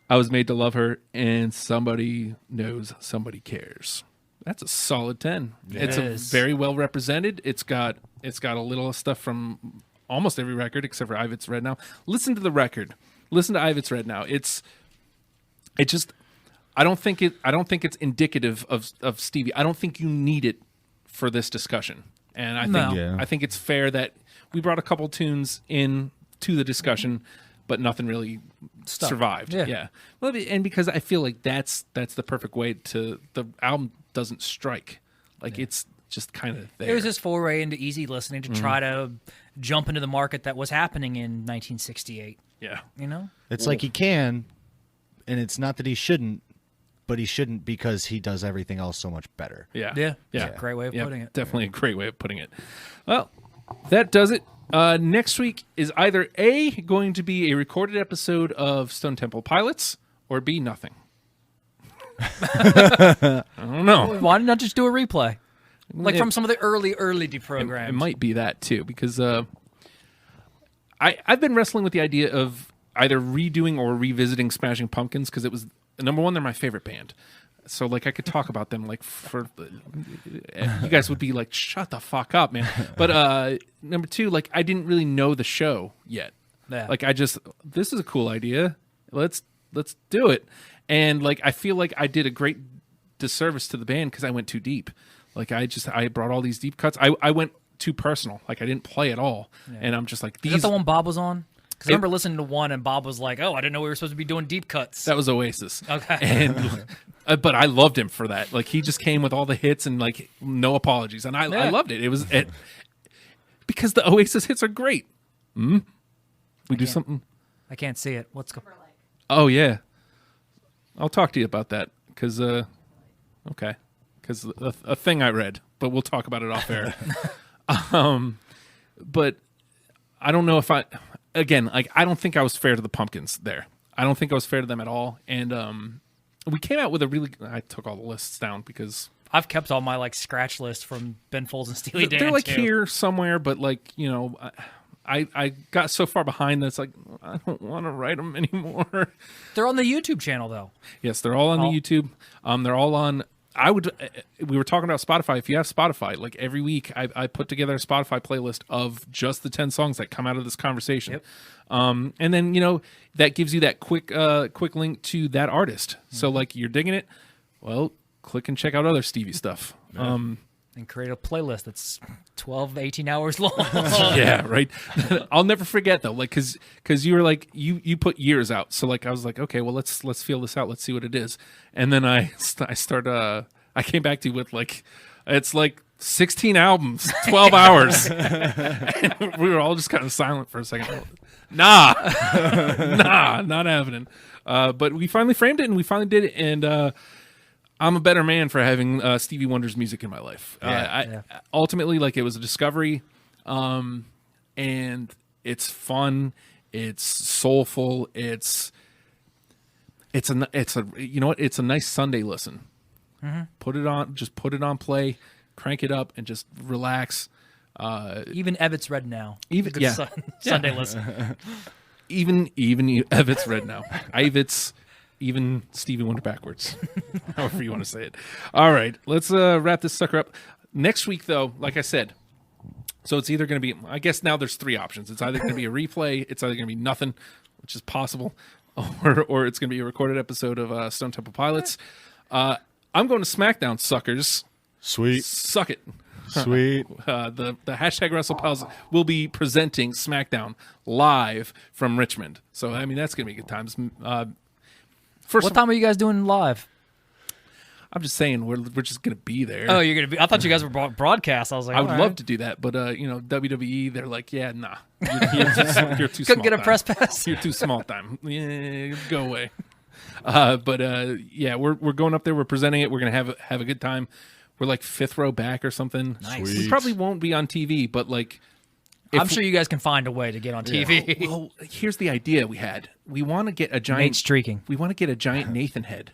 I Was Made to Love Her, and Somebody Knows Somebody Cares. That's a solid 10. It's very well represented. It's got a little stuff from almost every record except for I've It's Red Now. Listen to the record. Listen to I've It's Red Now. I don't think it's indicative of Stevie. I don't think you need it for this discussion. And I think it's fair that we brought a couple tunes in to the discussion, but nothing really survived. Yeah. Well, and because I feel like that's the perfect way to the album doesn't strike. Like it's just kind of there. It was just foray into easy listening to try to jump into the market that was happening in 1968. Yeah. You know? It's like he can, and it's not that he shouldn't, but he shouldn't because he does everything else so much better. Yeah. Yeah. It's a great way of putting it. Definitely a great way of putting it. Well, that does it. Next week is either A, going to be a recorded episode of Stone Temple Pilots, or B, nothing. I don't know. Why not just do a replay? Like from some of the early deprograms. It might be that, too, because I've been wrestling with the idea of either redoing or revisiting Smashing Pumpkins, because it was, number one, they're my favorite band. So, like, I could talk about them, like, for... you guys would be like, shut the fuck up, man. But number two, like, I didn't really know the show yet. Yeah. Like, this is a cool idea. Let's do it. And, like, I feel like I did a great disservice to the band because I went too deep. Like, I brought all these deep cuts. I went too personal. Like, I didn't play at all. Yeah. And I'm just like, Is that the one Bob was on? Because I remember listening to one and Bob was like, oh, I didn't know we were supposed to be doing deep cuts. That was Oasis. Okay. And but I loved him for that. Like, he just came with all the hits and, like, no apologies. And I loved it. It was because the Oasis hits are great. We do something. I can't see it. What's going on? Oh, yeah. I'll talk to you about that. Because, okay. Because a thing I read. But we'll talk about it off air. But I don't know if again, like, I don't think I was fair to the Pumpkins there. I don't think I was fair to them at all. And we came out with I took all the lists down because I've kept all my like scratch lists from Ben Folds and Steely Dan. They're like too. Here somewhere, but like, you know, I got so far behind that it's like, I don't want to write them anymore. They're on the YouTube channel though. Yes, they're all on the YouTube. They're all on. We were talking about Spotify. If you have Spotify, like every week I put together a Spotify playlist of just the 10 songs that come out of this conversation. Yep. And then, you know, that gives you that quick link to that artist. So like you're digging it, well, click and check out other Stevie stuff. Yeah. And create a playlist that's 12, 18 hours long. Yeah, right. I'll never forget though, like because you were like you put years out, so like I was like, okay, well let's feel this out, let's see what it is, and then I came back to you with like it's like 16 albums, 12 hours, and we were all just kind of silent for a second. Nah, not happening. But we finally framed it and we finally did it, and I'm a better man for having Stevie Wonder's music in my life. Ultimately, like, it was a discovery, and it's fun, it's soulful, it's a you know what? It's a nice Sunday listen. Mm-hmm. Put it on play, crank it up, and just relax. Even Evet's Red Now. Sunday listen. Even Evet's Red Now. Evet's. Even Stevie Wonder backwards, however you want to say it. All right, let's wrap this sucker up. Next week, though, like I said, so it's either going to be, I guess now there's three options. It's either going to be a replay, it's either going to be nothing, which is possible, or it's going to be a recorded episode of Stone Temple Pilots. I'm going to SmackDown, suckers. Sweet. Suck it. Sweet. The hashtag WrestlePals will be presenting SmackDown live from Richmond. So, I mean, that's going to be good times. What time are you guys doing live? I'm just saying we're just gonna be there. Oh, you're gonna be. I thought you guys were broadcast. I was like, I would love to do that, but you know, WWE, they're like, yeah, nah, you're too couldn't small get a time. press pass. You're too small time. Yeah, go away. But yeah, we're going up there. We're presenting it. We're gonna have a good time. We're like 5th row back or something. Nice. We probably won't be on TV, but like I'm sure you guys can find a way to get on TV. Well, here's the idea we had. We want to get a Nate giant streaking. We want to get a giant Nathan head.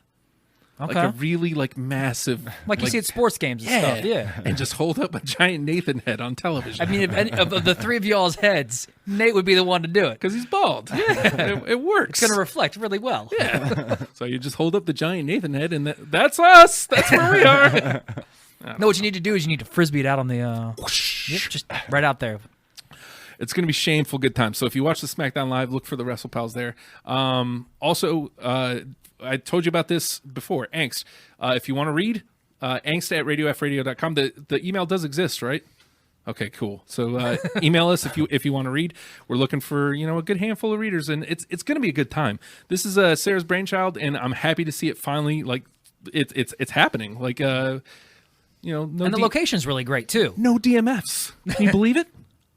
Okay. Like a really massive, like you see at sports games and stuff. Yeah. and just hold up a giant Nathan head on television. I mean, if any, of the three of y'all's heads, Nate would be the one to do it. Because he's bald. Yeah, it works. It's going to reflect really well. Yeah. So you just hold up the giant Nathan head, and that's us. That's where we are. No, what you need to do is you need to frisbee it out on the, just right out there. It's going to be shameful good times. So if you watch the SmackDown Live, look for the Wrestle Pals there. Also, I told you about this before, Angst. If you want to read, angst@radiofradio.com. The email does exist, right? Okay, cool. So email us if you want to read. We're looking for a good handful of readers, and it's going to be a good time. This is Sarah's brainchild, and I'm happy to see it finally. Like it's happening. Like no, and the location's really great too. no DMFs. Can you believe it?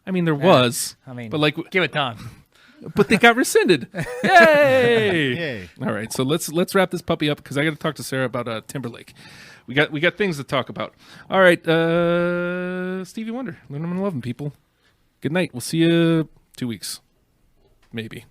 I mean, there was. I mean, but like, give it time. but they got rescinded. Yay! Yay. All right, so let's wrap this puppy up because I got to talk to Sarah about Timberlake. We got things to talk about. All right, Stevie Wonder, learn them and love them, people. Good night. We'll see you 2 weeks, maybe.